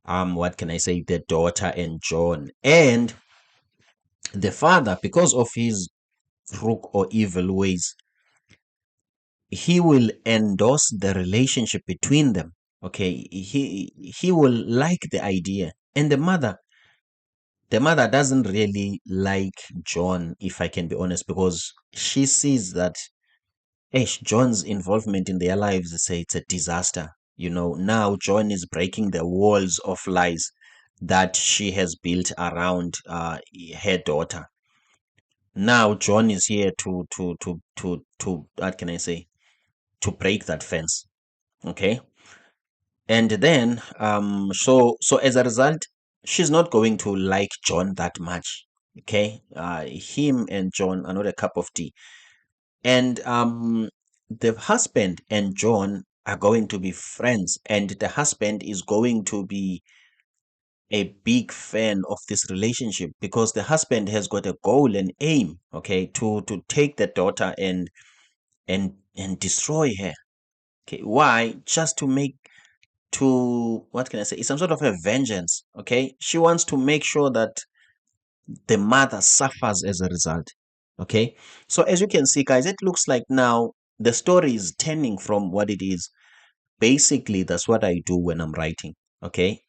what can I say, the daughter and John. And the father, because of his crook or evil ways, he will endorse the relationship between them. Okay, he will like the idea. And the mother doesn't really like John, if I can be honest, because she sees that, John's involvement in their lives, say, it's a disaster. Now John is breaking the walls of lies that she has built around her daughter. Now John is here to what can I say, to break that fence. Okay, And then so as a result, she's not going to like John that much. Okay, him and John are not a cup of tea. And the husband and John are going to be friends, and the husband is going to be a big fan of this relationship because the husband has got a goal and aim, okay, to take the daughter and destroy her. Okay, why? Just to make, to, what can I say, it's some sort of a vengeance. Okay, she wants to make sure that the mother suffers as a result. Okay, so as you can see, guys, it looks like now the story is turning from what it is. Basically, that's what I do when I'm writing. Okay,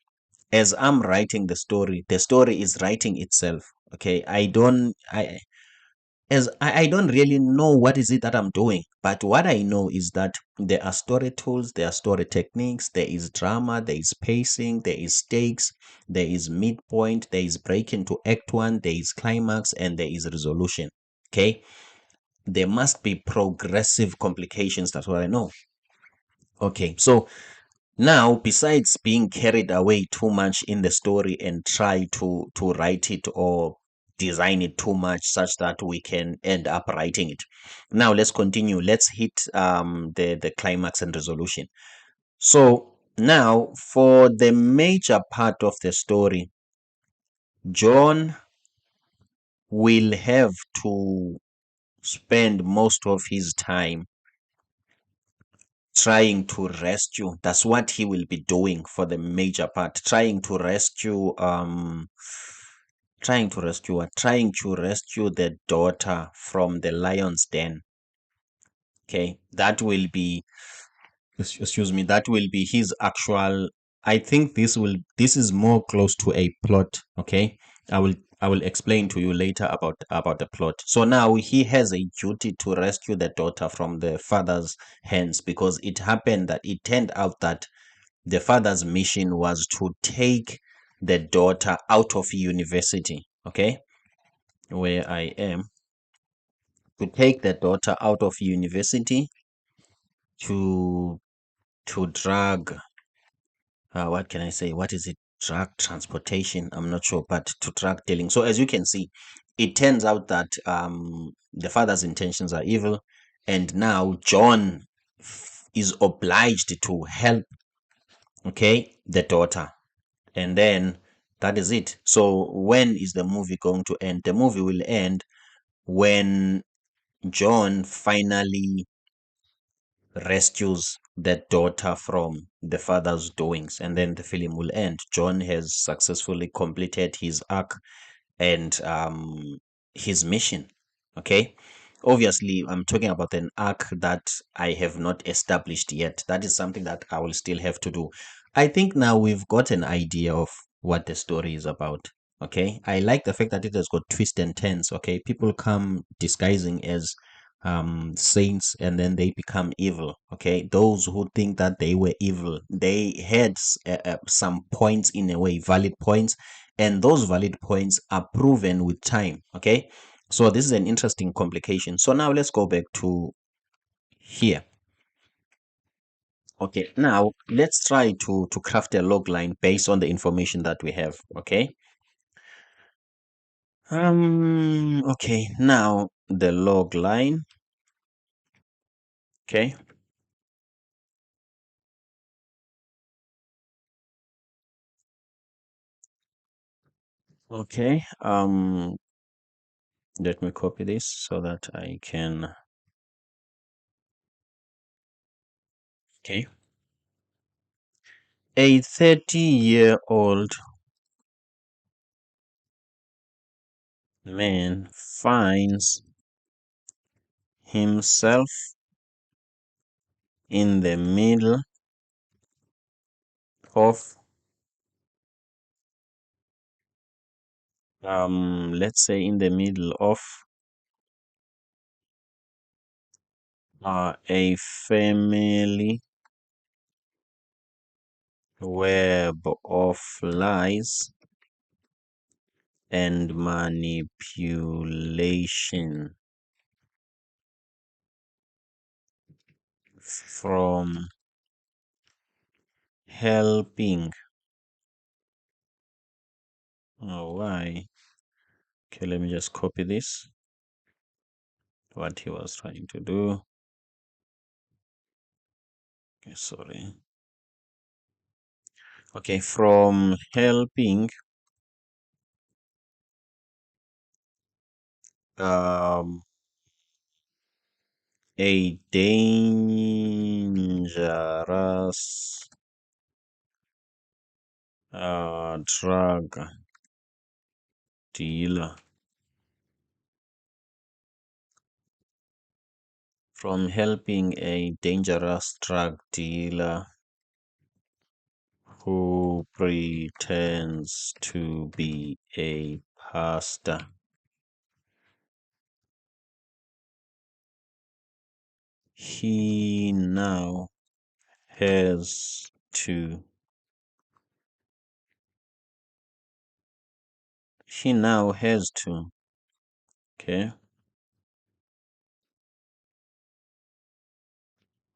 as I'm writing the story is writing itself. Okay, I don't really know what is it that I'm doing, but what I know is that there are story tools, there are story techniques, there is drama, there is pacing, there is stakes, there is midpoint, there is break into act one, there is climax, and there is resolution. Okay, there must be progressive complications. That's what I know. Okay, so now, besides being carried away too much in the story and try to write it or design it too much such that we can end up writing it. Now let's continue. Let's hit the climax and resolution. So now for the major part of the story, John will have to spend most of his time trying to rescue. That's what he will be doing for the major part, trying to rescue the daughter from the lion's den. Okay, that will be, excuse me, that will be his actual. I think this is more close to a plot. Okay, I will explain to you later about the plot. So now he has a duty to rescue the daughter from the father's hands, because it turned out that the father's mission was to take the daughter out of university. Okay, where I am, to take the daughter out of university to drug, what can I say? What is it? Drug transportation? I'm not sure, but to drug dealing. So as you can see, it turns out that the father's intentions are evil, and now John is obliged to help, okay, the daughter, and then that is it. So when is the movie going to end? The movie will end when John finally rescues that daughter from the father's doings, and then the film will end. John has successfully completed his arc and his mission. Okay, obviously I'm talking about an arc that I have not established yet. That is something that I will still have to do. I think now we've got an idea of what the story is about. Okay, I like the fact that it has got twists and turns. Okay, people come disguising as saints, and then they become evil. Okay, those who think that they were evil, they had some points, in a way valid points, and those valid points are proven with time. Okay, so this is an interesting complication. So now let's go back to here. Okay, now let's try to craft a log line based on the information that we have. Okay, okay, now the log line. Okay, okay, let me copy this so that I can. Okay, a 30-year-old man finds himself in the middle of, let's say, in the middle of a family web of lies and manipulation from helping. Oh, why? Okay, let me just copy this. What he was trying to do. Okay, sorry. Okay, from helping, um, a dangerous drug dealer. From helping a dangerous drug dealer who pretends to be a pastor. He now has to he now has to okay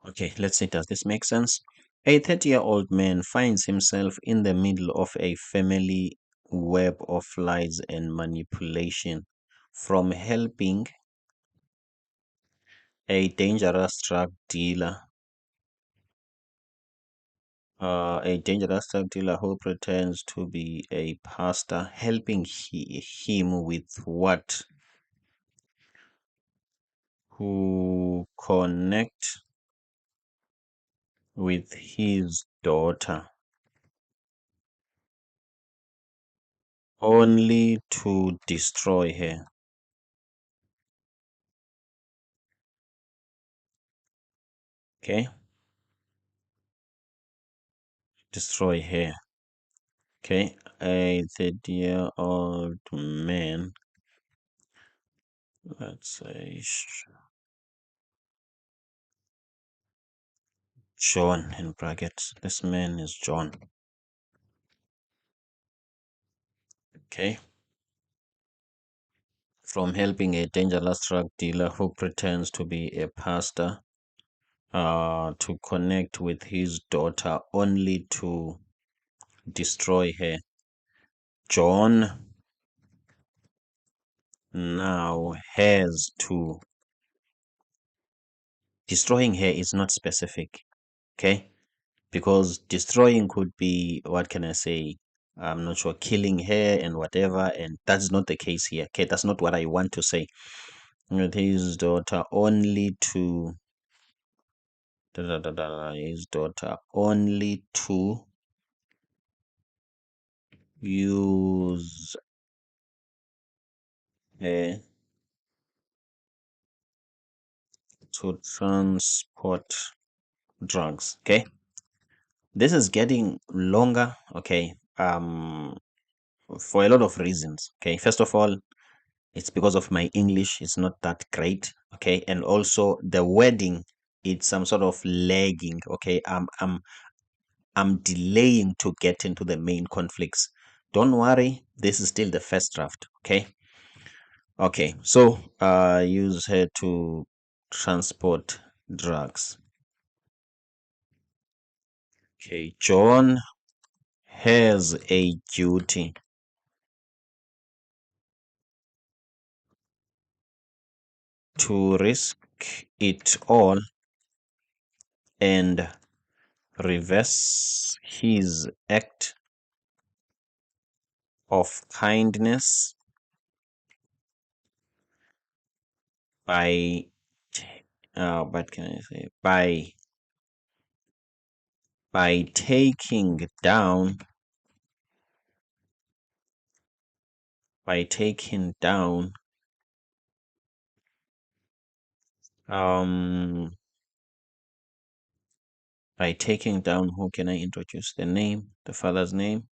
okay, let's see, does this make sense? A 30-year-old man finds himself in the middle of a family web of lies and manipulation. From helping a dangerous drug dealer who pretends to be a pastor, helping him with what? Who connect with his daughter only to destroy her. Okay, destroy her. Okay, a 30-year-old man, let's say John in brackets. This man is John. Okay, from helping a dangerous drug dealer who pretends to be a pastor to connect with his daughter only to destroy her. John now has to. Destroying her is not specific, okay? Because destroying could be, what can I say? I'm not sure, killing her and whatever, and that's not the case here, okay? That's not what I want to say. With his daughter only to. His daughter only to use her to transport drugs. Okay, this is getting longer. Okay, for a lot of reasons. Okay, first of all, it's because of my English. It's not that great. Okay, and also the wording. It's some sort of lagging. Okay, I'm delaying to get into the main conflicts. Don't worry, this is still the first draft. Okay. Okay, so use her to transport drugs. Okay, John has a duty to risk it all and reverse his act of kindness by what can I say, by taking down um who can I introduce the name, the father's name,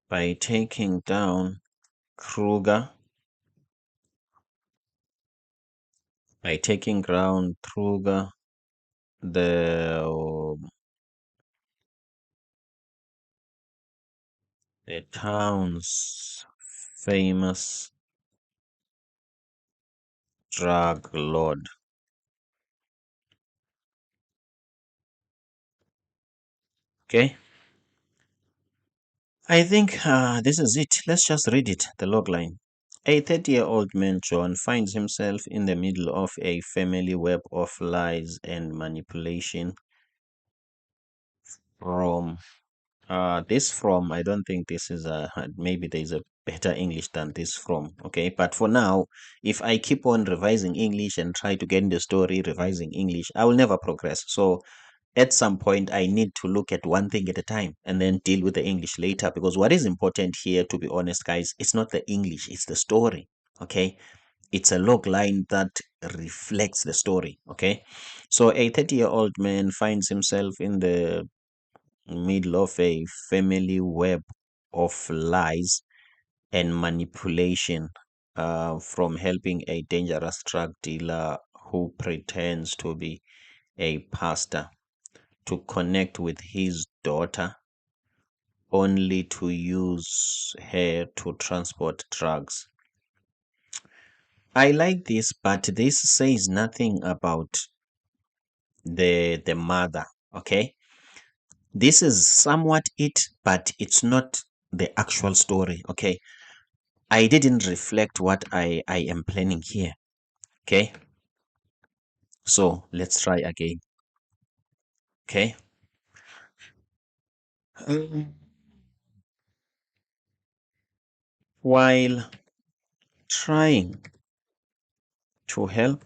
by taking down Kruger, by taking ground Kruger, the the town's famous drug lord. Okay. I think this is it. Let's just read it, the log line. A 30-year-old man, John, finds himself in the middle of a family web of lies and manipulation from this from I don't think this is a maybe there's a better English than this from. Okay, but for now, if I keep on revising English and try to get in the story revising English, I will never progress. So at some point I need to look at one thing at a time and then deal with the English later, because what is important here, to be honest guys, it's not the English, it's the story. Okay, it's a log line that reflects the story. Okay, so a 30-year-old man finds himself in the middle of a family web of lies and manipulation, from helping a dangerous drug dealer who pretends to be a pastor to connect with his daughter, only to use her to transport drugs. I like this, but this says nothing about the mother. Okay, this is somewhat it, but it's not the actual story. Okay, I didn't reflect what I am planning here. Okay, so let's try again. Okay. Um, While trying to help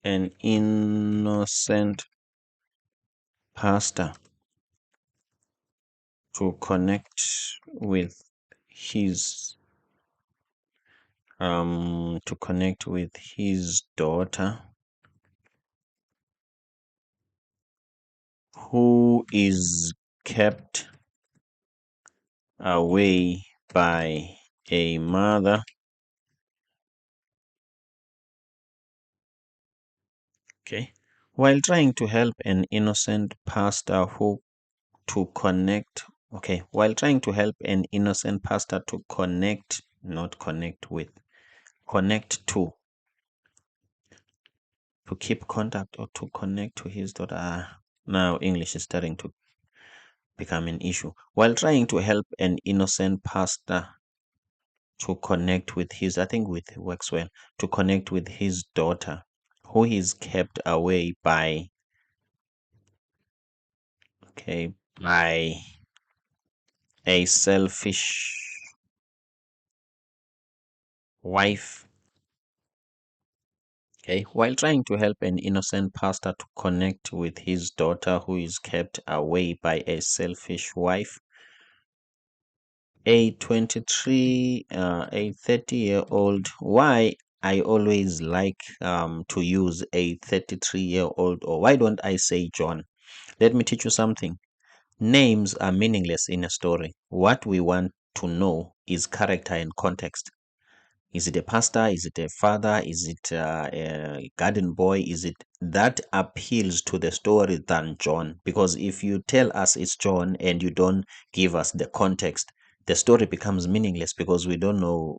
an innocent pastor to connect with his daughter, who is kept away by a mother. Okay, while trying to help an innocent pastor who to connect. Okay, while trying to help an innocent pastor to connect, not connect with, connect to keep contact or to connect to his daughter. Now English is starting to become an issue. While trying to help an innocent pastor to connect with his, I think with works well, to connect with his daughter, who is kept away by, okay, by a selfish wife. Okay, while trying to help an innocent pastor to connect with his daughter who is kept away by a selfish wife, a 30-year-old. Why I always like to use a 33-year-old, or why don't I say John? Let me teach you something. Names are meaningless in a story. What we want to know is character and context. Is it a pastor? Is it a father? Is it a garden boy? Is it that appeals to the story than John? Because if you tell us it's John and you don't give us the context, the story becomes meaningless because we don't know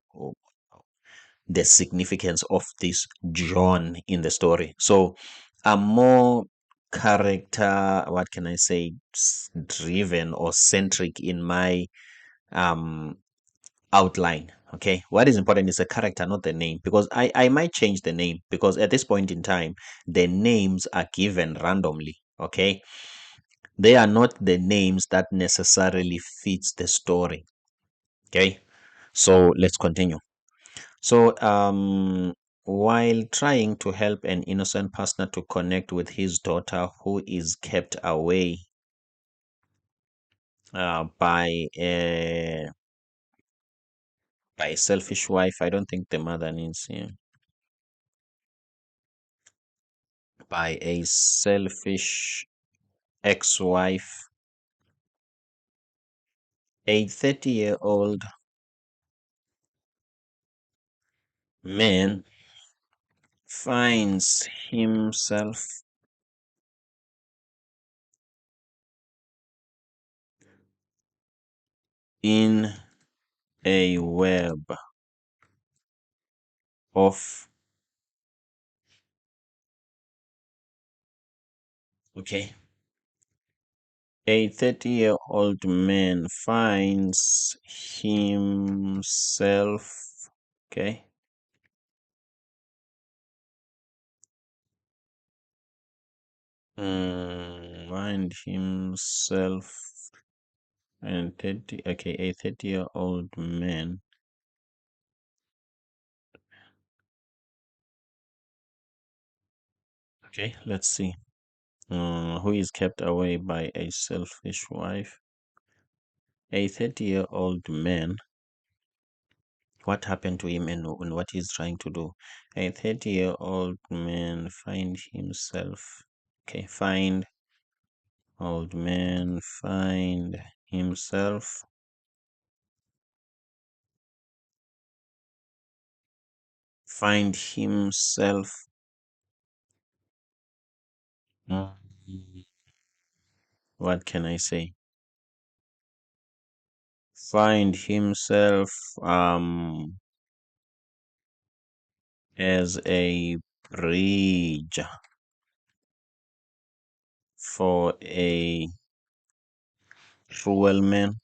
the significance of this John in the story. So I'm more character, what can I say, driven or centric in my um outline. Okay, what is important is the character, not the name, because I might change the name, because at this point in time the names are given randomly. Okay, they are not the names that necessarily fits the story. Okay, so let's continue. So while trying to help an innocent pastor to connect with his daughter who is kept away by a selfish wife, I don't think the mother needs, yeah, by a selfish ex-wife, a 30-year-old man finds himself in a web of, okay, A 30-year-old man finds himself, okay, find himself and 30, okay, a 30-year-old man, okay, let's see, who is kept away by a selfish wife. A 30-year-old man, what happened to him and what he's trying to do. A 30-year-old man find himself, okay, find old man find himself find himself mm, what can I say? Find himself as a bridge for a cruel man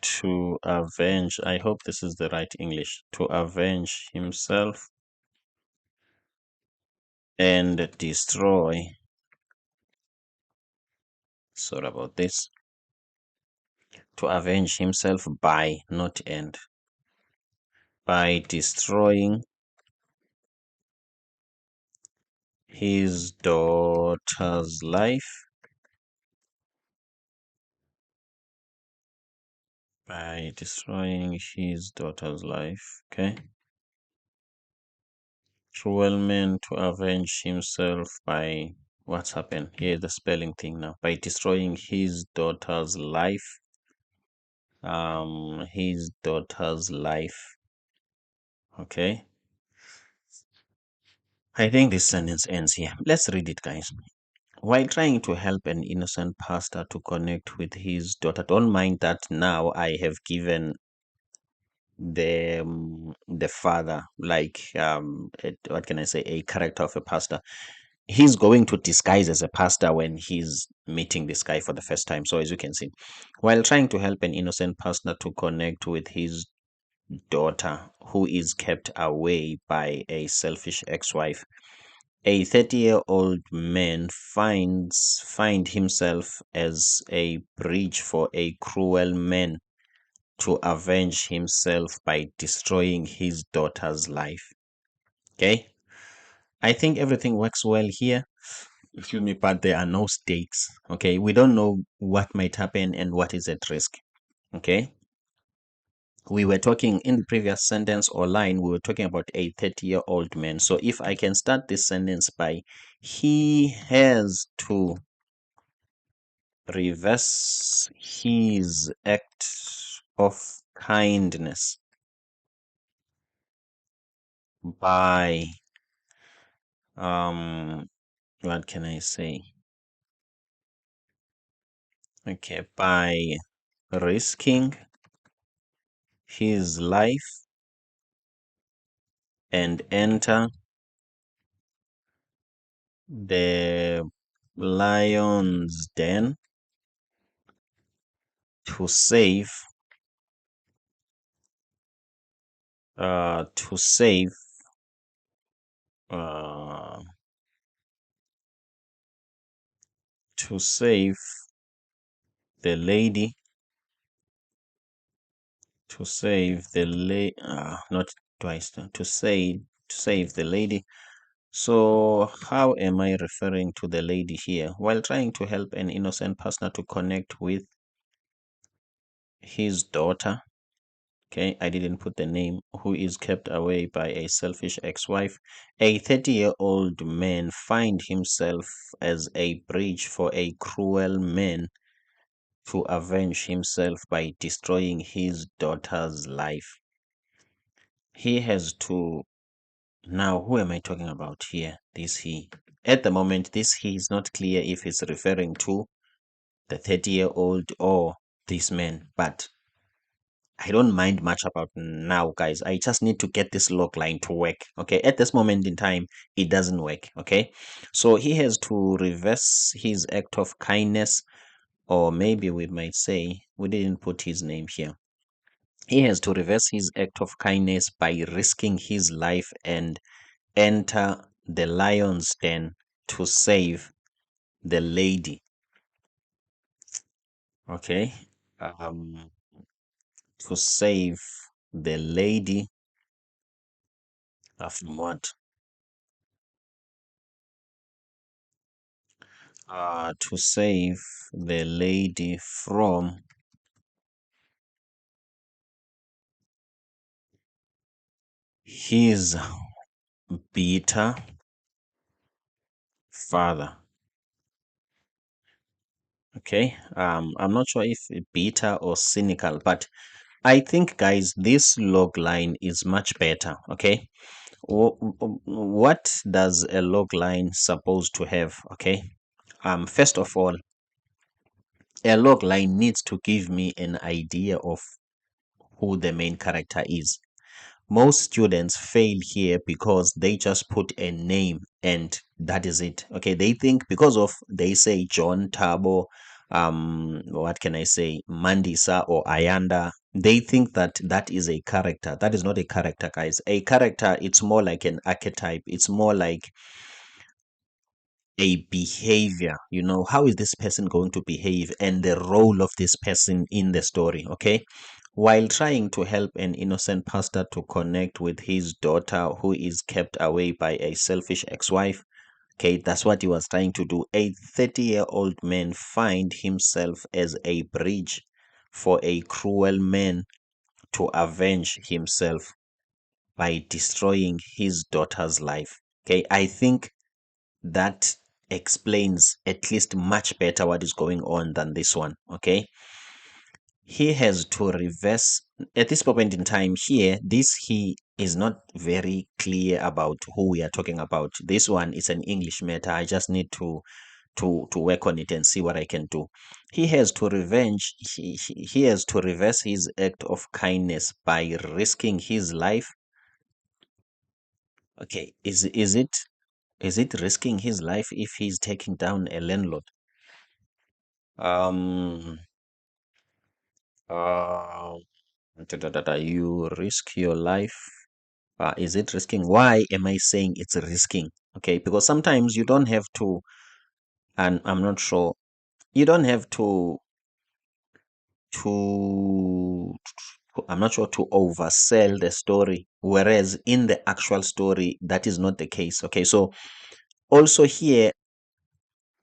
to avenge. I hope this is the right English. To avenge himself and destroy. Sorry about this. To avenge himself by, not end, by destroying his daughter's life, by destroying his daughter's life. Okay. Cruel man to avenge himself by, what's happened? Here's the spelling thing now. By destroying his daughter's life. His daughter's life. Okay. I think this sentence ends here. Let's read it, guys. While trying to help an innocent pastor to connect with his daughter, don't mind that now I have given the father, like what can I say, a character of a pastor. He's going to disguise as a pastor when he's meeting this guy for the first time. So as you can see, while trying to help an innocent pastor to connect with his daughter who is kept away by a selfish ex-wife, a 30-year-old man find himself as a bridge for a cruel man to avenge himself by destroying his daughter's life. Okay, I think everything works well here. Excuse me, but there are no stakes. Okay, we don't know what might happen and what is at risk. Okay, we were talking in the previous sentence or line, we were talking about a 30-year-old man. So if I can start this sentence by, he has to reverse his act of kindness by what can I say? Okay, by risking his life and enter the lion's den to save to save uh to save the lady, to save the not twice, to save the lady. So how am I referring to the lady here? While trying to help an innocent person to connect with his daughter, okay, I didn't put the name, who is kept away by a selfish ex-wife, a 30-year-old man find himself as a bridge for a cruel man to avenge himself by destroying his daughter's life. He has to, now who am I talking about here? This he. At the moment, this he is not clear if it's referring to the 30-year-old or this man, but I don't mind much about now, guys. I just need to get this log line to work. Okay, at this moment in time, it doesn't work. Okay, so he has to reverse his act of kindness, or maybe we might say we didn't put his name here. He has to reverse his act of kindness by risking his life and enter the lion's den to save the lady. Okay, um, to save the lady from what? To save the lady from his bitter father. Okay, I'm not sure if bitter or cynical, but I think, guys, this log line is much better. Okay, what does a log line supposed to have? Okay, first of all, a log line needs to give me an idea of who the main character is. Most students fail here because they just put a name and that is it. Okay, they think because of they say John Tabo, what can I say, Mandisa or Ayanda, they think that that is a character. That is not a character, guys. A character, it's more like an archetype. It's more like a behavior. You know, how is this person going to behave and the role of this person in the story. Okay, while trying to help an innocent pastor to connect with his daughter who is kept away by a selfish ex-wife. Okay, that's what he was trying to do. A 30-year-old man find himself as a bridge for a cruel man to avenge himself by destroying his daughter's life. Okay, I think that explains at least much better what is going on than this one. Okay, he has to reverse at this point in time. Here, this he is not very clear about who we are talking about. This one is an English matter. I just need to work on it and see what I can do. He has to revenge. He has to reverse his act of kindness by risking his life. Okay, is it risking his life if he's taking down a landlord? Um, uh, you risk your life. Is it risking? Why am I saying it's risking? Okay, because sometimes you don't have to, and I'm not sure, you don't have to, I'm not sure to oversell the story. Whereas in the actual story, that is not the case. Okay, so also here,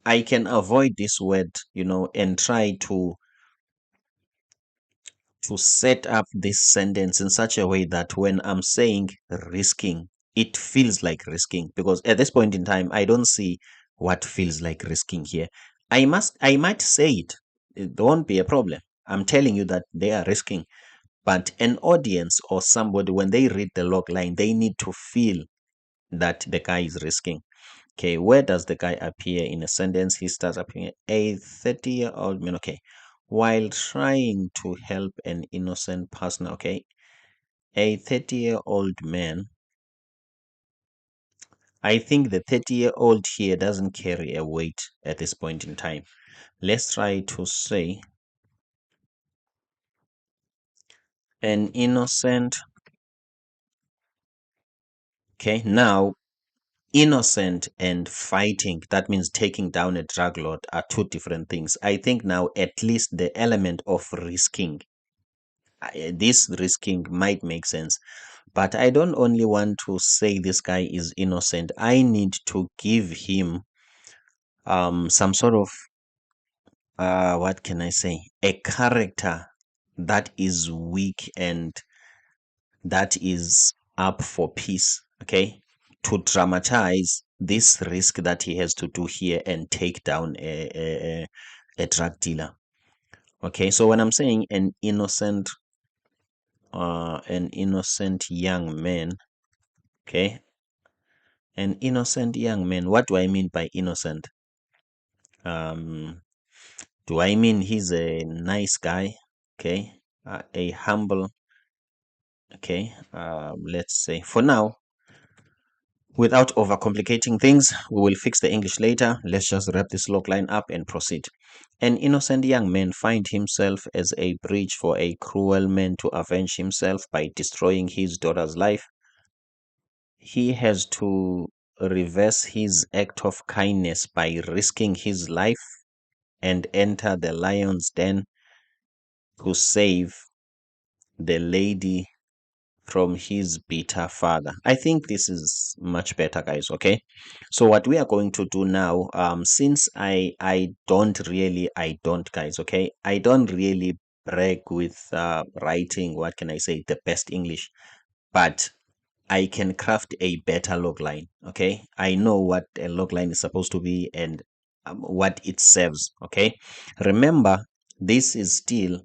I can avoid this word, and try to set up this sentence in such a way that when I'm saying risking, it feels like risking, because at this point in time, I don't see what feels like risking here. I might say it. It won't be a problem. I'm telling you that they are risking, but an audience or somebody, when they read the log line, they need to feel that the guy is risking. Okay, where does the guy appear in a sentence? He starts appearing a 30-year-old man. Okay, while trying to help an innocent person. Okay, a 30-year-old man. I think the 30-year-old here doesn't carry a weight at this point in time. Let's try to say an innocent. Okay, now innocent and fighting, that means taking down a drug lord, are two different things. I think now at least the element of risking, this risking might make sense, but I don't only want to say this guy is innocent. I need to give him some sort of what can I say, a character that is weak and that is up for peace. Okay, to dramatize this risk that he has to do here and take down a drug dealer. Okay, so when I'm saying an innocent young man. Okay, an innocent young man. What do I mean by innocent? Um, do I mean he's a nice guy? Okay, a humble, okay, let's say for now, without overcomplicating things, we will fix the English later. Let's just wrap this logline up and proceed. An innocent young man finds himself as a bridge for a cruel man to avenge himself by destroying his daughter's life. He has to reverse his act of kindness by risking his life and enter the lion's den to save the lady from his bitter father. I think this is much better, guys. Okay, so what we are going to do now, since I don't, guys, okay, I don't really brag with writing, what can I say, the best English, but I can craft a better logline. Okay, I know what a logline is supposed to be and what it serves. Okay, remember, this is still,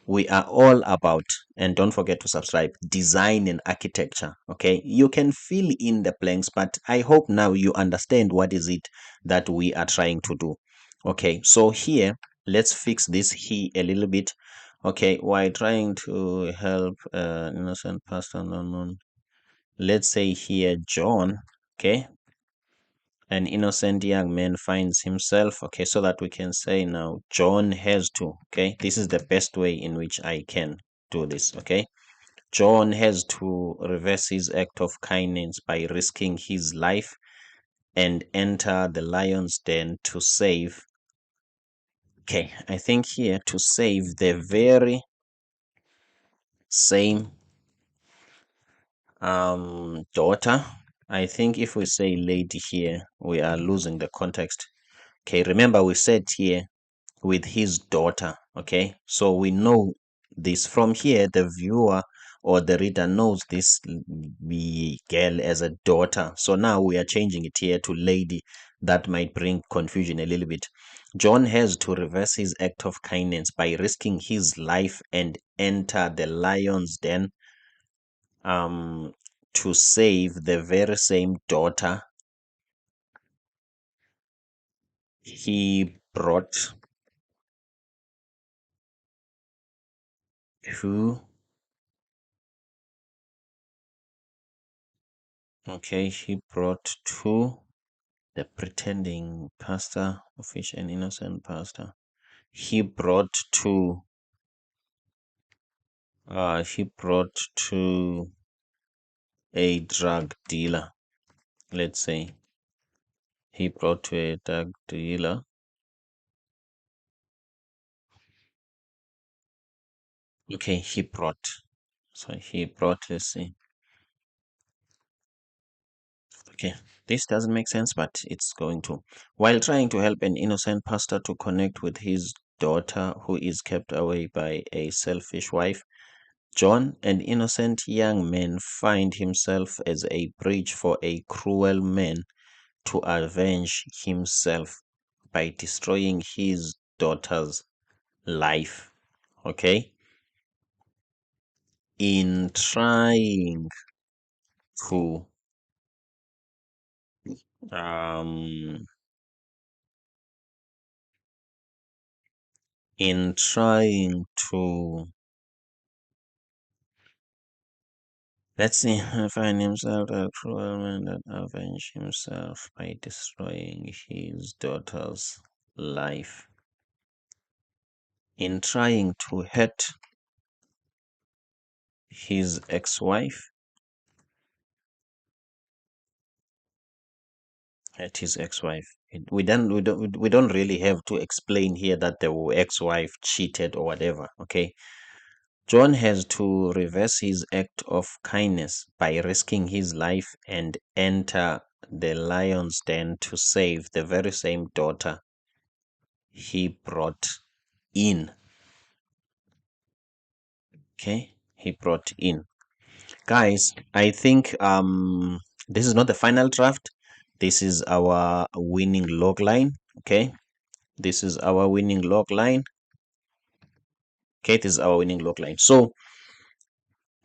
we are all about, and don't forget to subscribe, design and architecture. Okay, you can fill in the blanks, but I hope now you understand what is it that we are trying to do. Okay, so here, let's fix this here a little bit. Okay, while trying to help innocent pastor unknown, let's say here John. Okay, an innocent young man finds himself. Okay, so that we can say now John has to. Okay, this is the best way in which I can do this. Okay, John has to reverse his act of kindness by risking his life and enter the lion's den to save. Okay, I think here to save the very same daughter. I think if we say lady here, we are losing the context. Okay, remember we said here with his daughter. Okay, so we know this from here. The viewer or the reader knows this the girl as a daughter. So now we are changing it here to lady. That might bring confusion a little bit. John has to reverse his act of kindness by risking his life and enter the lion's den um to save the very same daughter he brought to. Okay, he brought to the pretending pastor, fish and innocent pastor. He brought to a drug dealer. Let's say he brought to a drug dealer. Okay, he brought. So he brought, let's see. Okay, this doesn't make sense, but it's going to. While trying to help an innocent pastor to connect with his daughter who is kept away by a selfish wife, John, an innocent young man, find himself as a bridge for a cruel man to avenge himself by destroying his daughter's life. Okay? In trying to um in trying to, let's see, find himself a cruel man that avenge himself by destroying his daughter's life. In trying to hurt his ex-wife, at his ex-wife. We don't really have to explain here that the ex-wife cheated or whatever. Okay, John has to reverse his act of kindness by risking his life and enter the lion's den to save the very same daughter he brought in. Okay, he brought in. Guys, I think this is not the final draft. This is our winning log line. Okay, this is our winning log line. Okay, this is our winning log line. So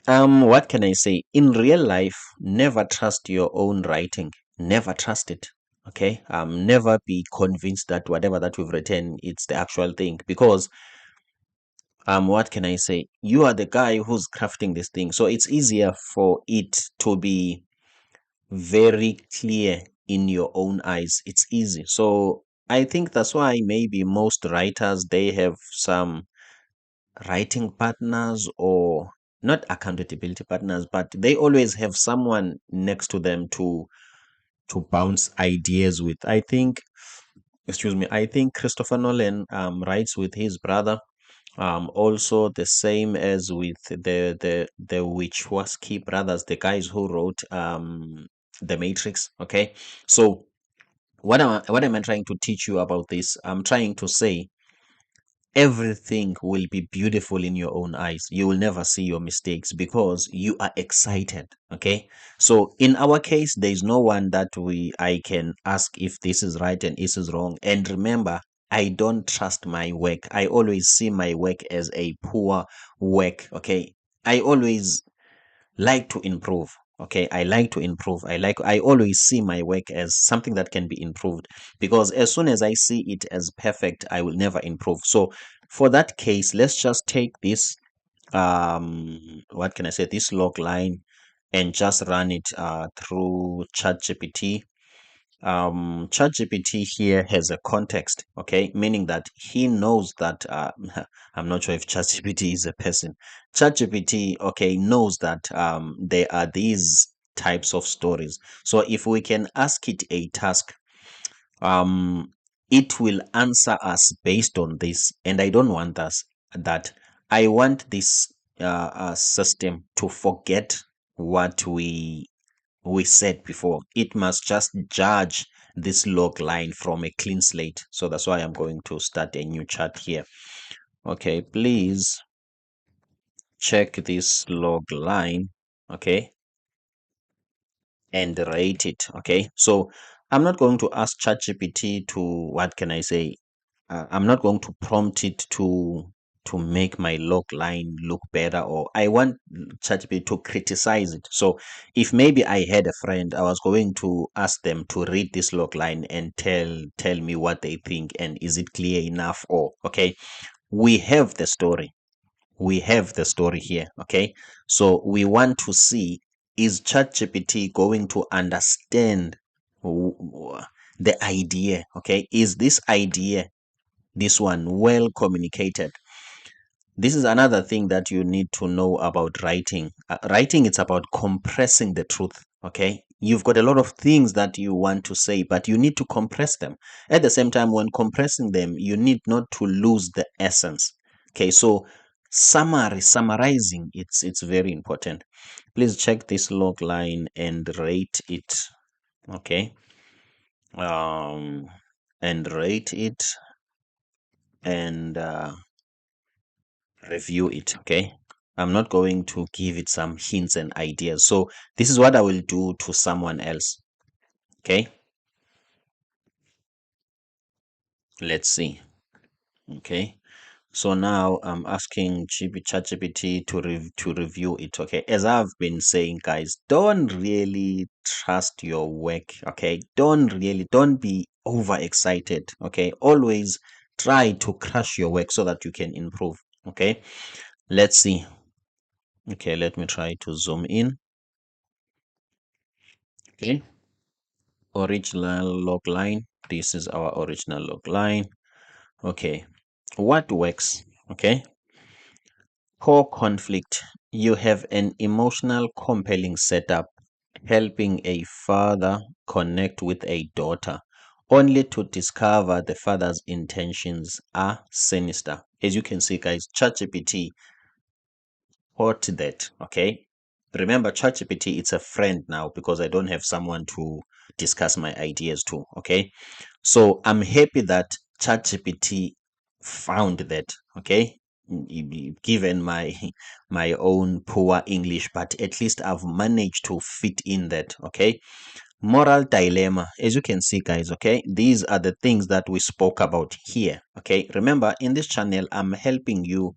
what can I say? In real life, never trust your own writing. Never trust it. Okay, never be convinced that whatever that we've written, it's the actual thing, because what can I say? You are the guy who's crafting this thing, so it's easier for it to be very clear in your own eyes. It's easy. So I think that's why maybe most writers, they have some writing partners, or not accountability partners, but they always have someone next to them to bounce ideas with. I think, excuse me, I think Christopher Nolan writes with his brother. Also the same as with the Wachowski brothers, the guys who wrote The Matrix. Okay, so what am I trying to teach you about this? I'm trying to say everything will be beautiful in your own eyes. You will never see your mistakes because you are excited. Okay, so in our case, there is no one that I can ask if this is right and this is wrong. And remember, I don't trust my work. I always see my work as a poor work. Okay, I always like to improve. Okay, I like to improve. I always see my work as something that can be improved, because as soon as I see it as perfect, I will never improve. So for that case, let's just take this what can I say, this log line, and just run it through ChatGPT. ChatGPT here has a context, okay, meaning that he knows that I'm not sure if ChatGPT is a person. ChatGPT, okay, knows that there are these types of stories. So if we can ask it a task, um, it will answer us based on this. And I don't want us that. I want this system to forget what we said before. It must just judge this log line from a clean slate. So that's why I'm going to start a new chat here. Okay, please check this log line, okay, and rate it. Okay, so I'm not going to ask ChatGPT to, what can I say, I'm not going to prompt it to make my log line look better, or I want ChatGPT to criticize it. So if maybe I had a friend, I was going to ask them to read this log line and tell me what they think, and is it clear enough? Or okay, we have the story. We have the story here. Okay, so we want to see, is ChatGPT going to understand the idea? Okay, is this idea, this one, well communicated? This is another thing that you need to know about writing. Writing, it's about compressing the truth. Okay, you've got a lot of things that you want to say, but you need to compress them. At the same time, when compressing them, you need not to lose the essence. Okay, so summarizing, it's very important. Please check this log line and rate it. Okay, um and rate it, and review it. Okay, I'm not going to give it some hints and ideas. So this is what I will do to someone else. Okay, let's see. Okay, so now I'm asking ChatGPT to review it. Okay, as I've been saying, guys, don't really trust your work. Okay, don't be overexcited. Okay, always try to crush your work so that you can improve. Okay, let's see. Okay, let me try to zoom in. Okay, original log line. This is our original log line. Okay, what works? Okay, core conflict. You have an emotional compelling setup, helping a father connect with a daughter, only to discover the father's intentions are sinister. As you can see, guys, ChatGPT caught that. Okay, remember, ChatGPT, it's a friend now because I don't have someone to discuss my ideas to. Okay, so I'm happy that ChatGPT found that. Okay, given my my own poor English, but at least I've managed to fit in that. Okay, moral dilemma. As you can see, guys, okay, these are the things that we spoke about here. Okay, remember, in this channel, I'm helping you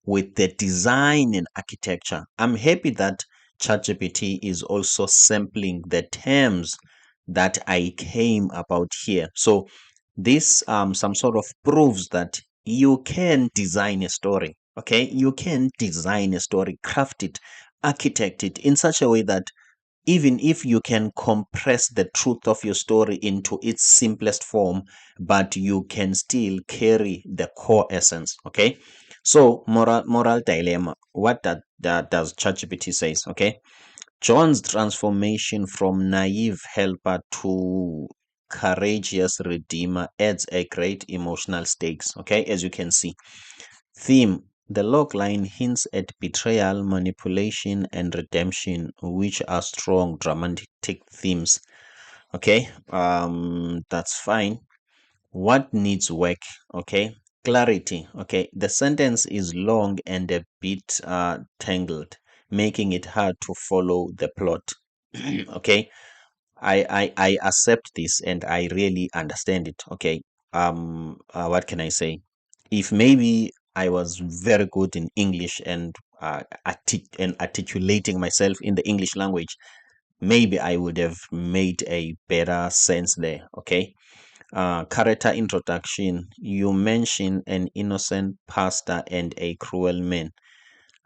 with the design and architecture. I'm happy that ChatGPT is also sampling the terms that I came about here. So this some sort of proves that you can design a story. Okay, you can design a story, craft it, architect it in such a way that even if you can compress the truth of your story into its simplest form, but you can still carry the core essence. Okay, so moral dilemma. What that does ChatGPT says? Okay, John's transformation from naive helper to courageous redeemer adds a great emotional stakes. Okay, as you can see. Theme: the logline hints at betrayal, manipulation, and redemption, which are strong dramatic themes. Okay, that's fine. What needs work? Okay, clarity. Okay, the sentence is long and a bit tangled, making it hard to follow the plot. Okay, I accept this and I really understand it. Okay. What can I say? If maybe I was very good in English and articulating myself in the English language, maybe I would have made a better sense there. Okay. Character introduction. You mention an innocent pastor and a cruel man.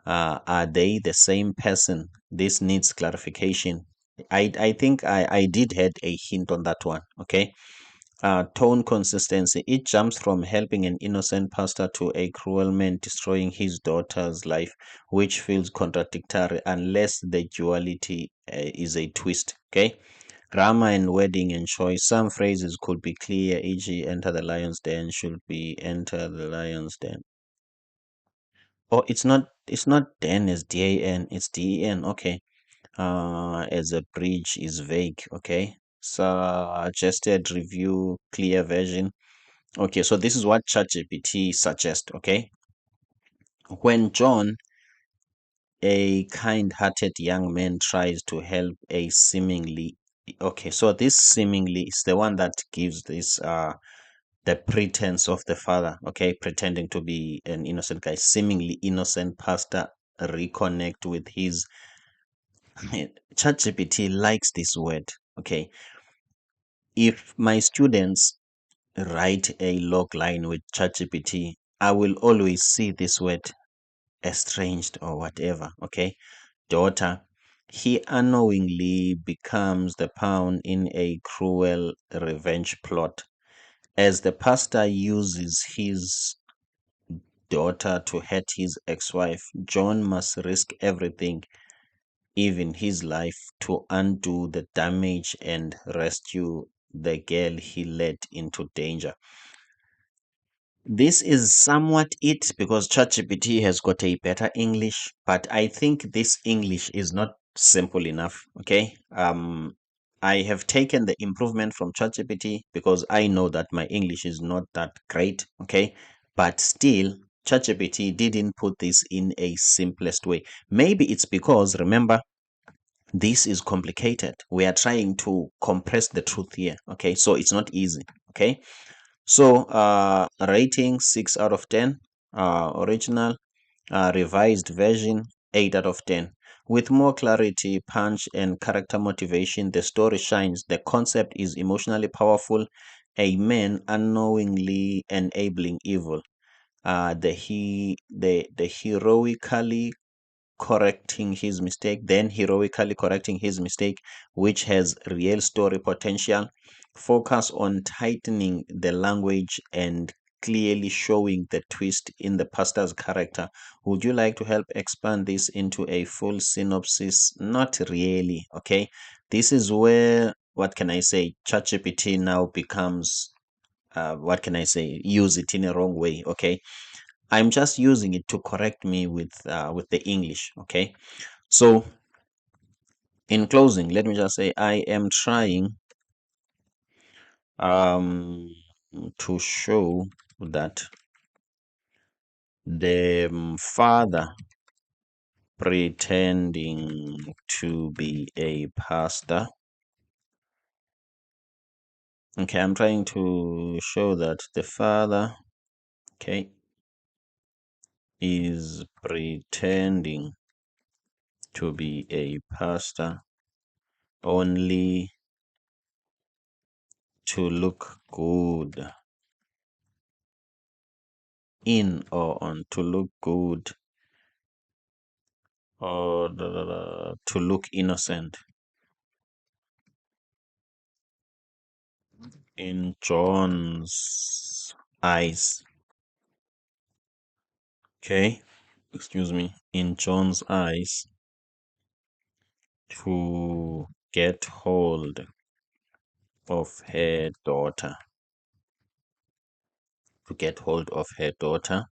Are they the same person? This needs clarification. I think I did had a hint on that one. Okay. Tone consistency. It jumps from helping an innocent pastor to a cruel man destroying his daughter's life, which feels contradictory unless the duality is a twist. Okay. Grammar and wording and choice. Some phrases could be clear, e.g., enter the lion's den should be enter the lion's den. Oh, it's not den, it's DAN, it's DEN. Okay. As a bridge is vague. Okay. Suggested review, clear version. Okay, so this is what ChatGPT suggests. Okay. When John, a kind-hearted young man, tries to help a seemingly, okay, so this seemingly is the one that gives this the pretense of the father, okay, pretending to be an innocent guy, seemingly innocent pastor reconnect with his. ChatGPT likes this word. Okay, if my students write a log line with ChatGPT, I will always see this word estranged or whatever. Okay, daughter. He unknowingly becomes the pawn in a cruel revenge plot. As the pastor uses his daughter to hurt his ex wife, John must risk everything, even his life, to undo the damage and rescue the girl he led into danger. This is somewhat it because ChatGPT has got a better English, but I think this English is not simple enough. Okay. I have taken the improvement from ChatGPT because I know that my English is not that great. Okay. But still, ChatGPT didn't put this in a simplest way. Maybe it's because, remember, this is complicated. We are trying to compress the truth here. Okay. So it's not easy. Okay. So, rating 6 out of 10. Original, revised version 8 out of 10. With more clarity, punch, and character motivation, the story shines. The concept is emotionally powerful. A man unknowingly enabling evil. The heroically heroically correcting his mistake, which has real story potential. Focus on tightening the language and clearly showing the twist in the pastor's character. Would you like to help expand this into a full synopsis? Not really. Okay. This is where, what can I say, ChatGPT now becomes, what can I say, use it in a wrong way. Okay. I'm just using it to correct me with the English. Okay. So, in closing, let me just say I am trying um to show that the father pretending to be a pastor. Okay, I'm trying to show that the father, okay, is pretending to be a pastor only to look good in or on, to look good, or to look innocent. In John's eyes. Okay, excuse me. In John's eyes, to get hold of her daughter. To get hold of her daughter.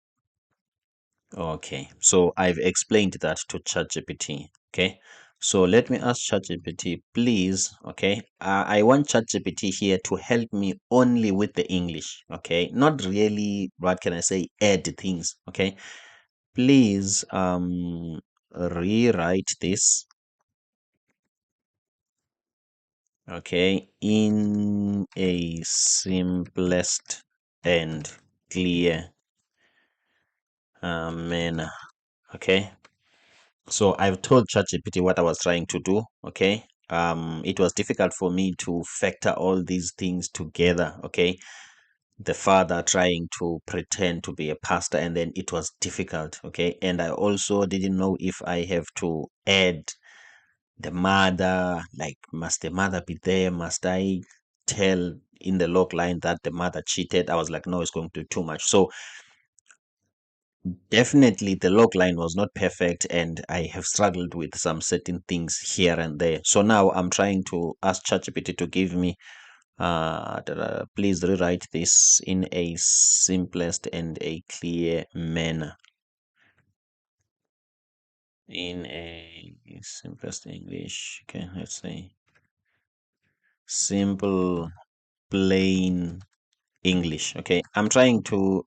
Okay, so I've explained that to ChatGPT. Okay, so let me ask ChatGPT, please. Okay, I want ChatGPT here to help me only with the English. Okay, not really, what can I say, add things. Okay, please rewrite this. Okay, in a simplest and clear manner. Okay, so I've told ChatGPT what I was trying to do. Okay, it was difficult for me to factor all these things together. Okay, the father trying to pretend to be a pastor, and then it was difficult. Okay, and I also didn't know if I have to add the mother, like, must the mother be there? Must I tell in the log line that the mother cheated? I was like, no, it's going to be too much. So definitely the log line was not perfect, and I have struggled with some certain things here and there. So now I'm trying to ask ChatGPT to give me please rewrite this in a simplest and a clear manner. In a simplest English. Okay, let's say simple, plain English. Okay, I'm trying to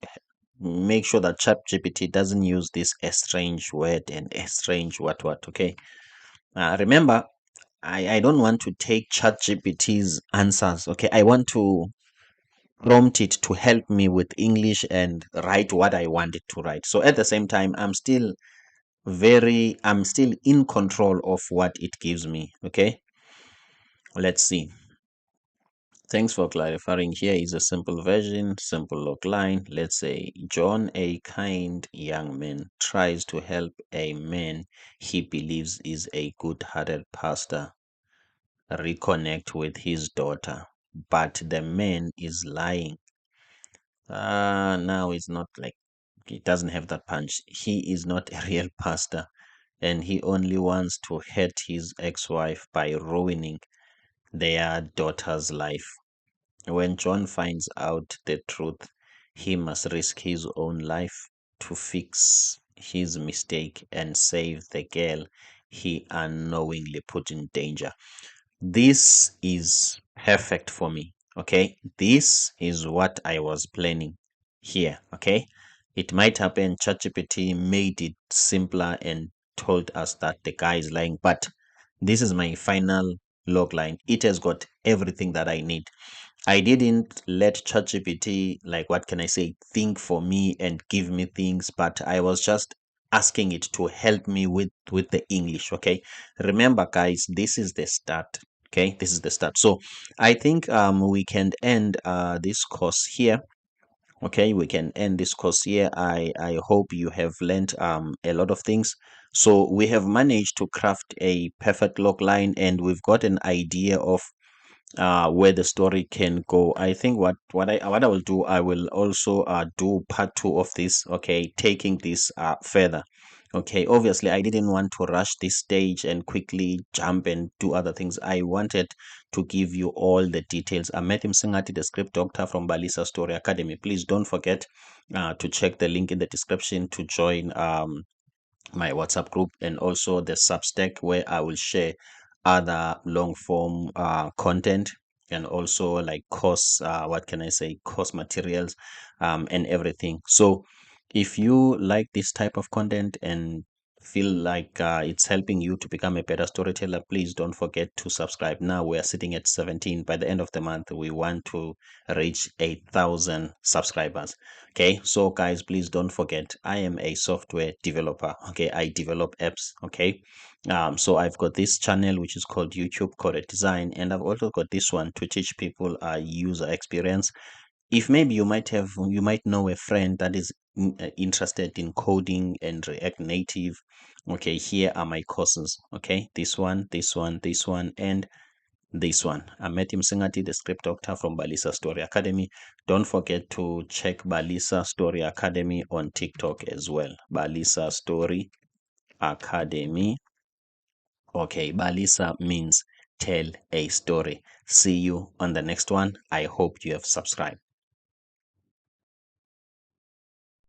make sure that ChatGPT doesn't use this strange word and strange what. Okay, remember, I don't want to take ChatGPT's answers. Okay, I want to prompt it to help me with English and write what I want it to write. So at the same time, I'm still in control of what it gives me. Okay, let's see. Thanks for clarifying. Here is a simple version, simple log line. Let's say John, a kind young man, tries to help a man he believes is a good-hearted pastor reconnect with his daughter, but the man is lying. Now it's not like, he doesn't have that punch. He is not a real pastor, and he only wants to hurt his ex-wife by ruining their daughter's life. When John finds out the truth, he must risk his own life to fix his mistake and save the girl he unknowingly put in danger. This is perfect for me. Okay, this is what I was planning here. Okay, it might happen ChatGPT made it simpler and told us that the guy is lying, but this is my final log line. It has got everything that I need. I didn't let ChatGPT, like, what can I say, think for me and give me things, but I was just asking it to help me with the English. Okay, remember, guys, this is the start. Okay, this is the start. So I think we can end this course here. Okay, we can end this course here. I hope you have learned a lot of things. So we have managed to craft a perfect log line, and we've got an idea of where the story can go. I think what I will do, I will also do part two of this. Okay, taking this further. Okay, obviously I didn't want to rush this stage and quickly jump and do other things. I wanted to give you all the details. I'm Matthew Msingati, the script doctor from Balisa Story Academy. Please don't forget to check the link in the description to join my WhatsApp group, and also the Substack, where I will share other long form content, and also like course, what can I say, course materials, and everything. So if you like this type of content and feel like it's helping you to become a better storyteller, please don't forget to subscribe. Now we are sitting at 17. By the end of the month, we want to reach 8,000 subscribers. Okay, so guys, please don't forget, I am a software developer. Okay, I develop apps. Okay, so I've got this channel which is called YouTube Coded Design, and I've also got this one to teach people user experience. If maybe you might know a friend that is interested in coding and React Native, okay, here are my courses. Okay, this one, and this one. I'm Matthew Msingati, the script doctor from Balisa Story Academy. Don't forget to check Balisa Story Academy on TikTok as well. Balisa Story Academy. Okay, Balisa means tell a story. See you on the next one. I hope you have subscribed.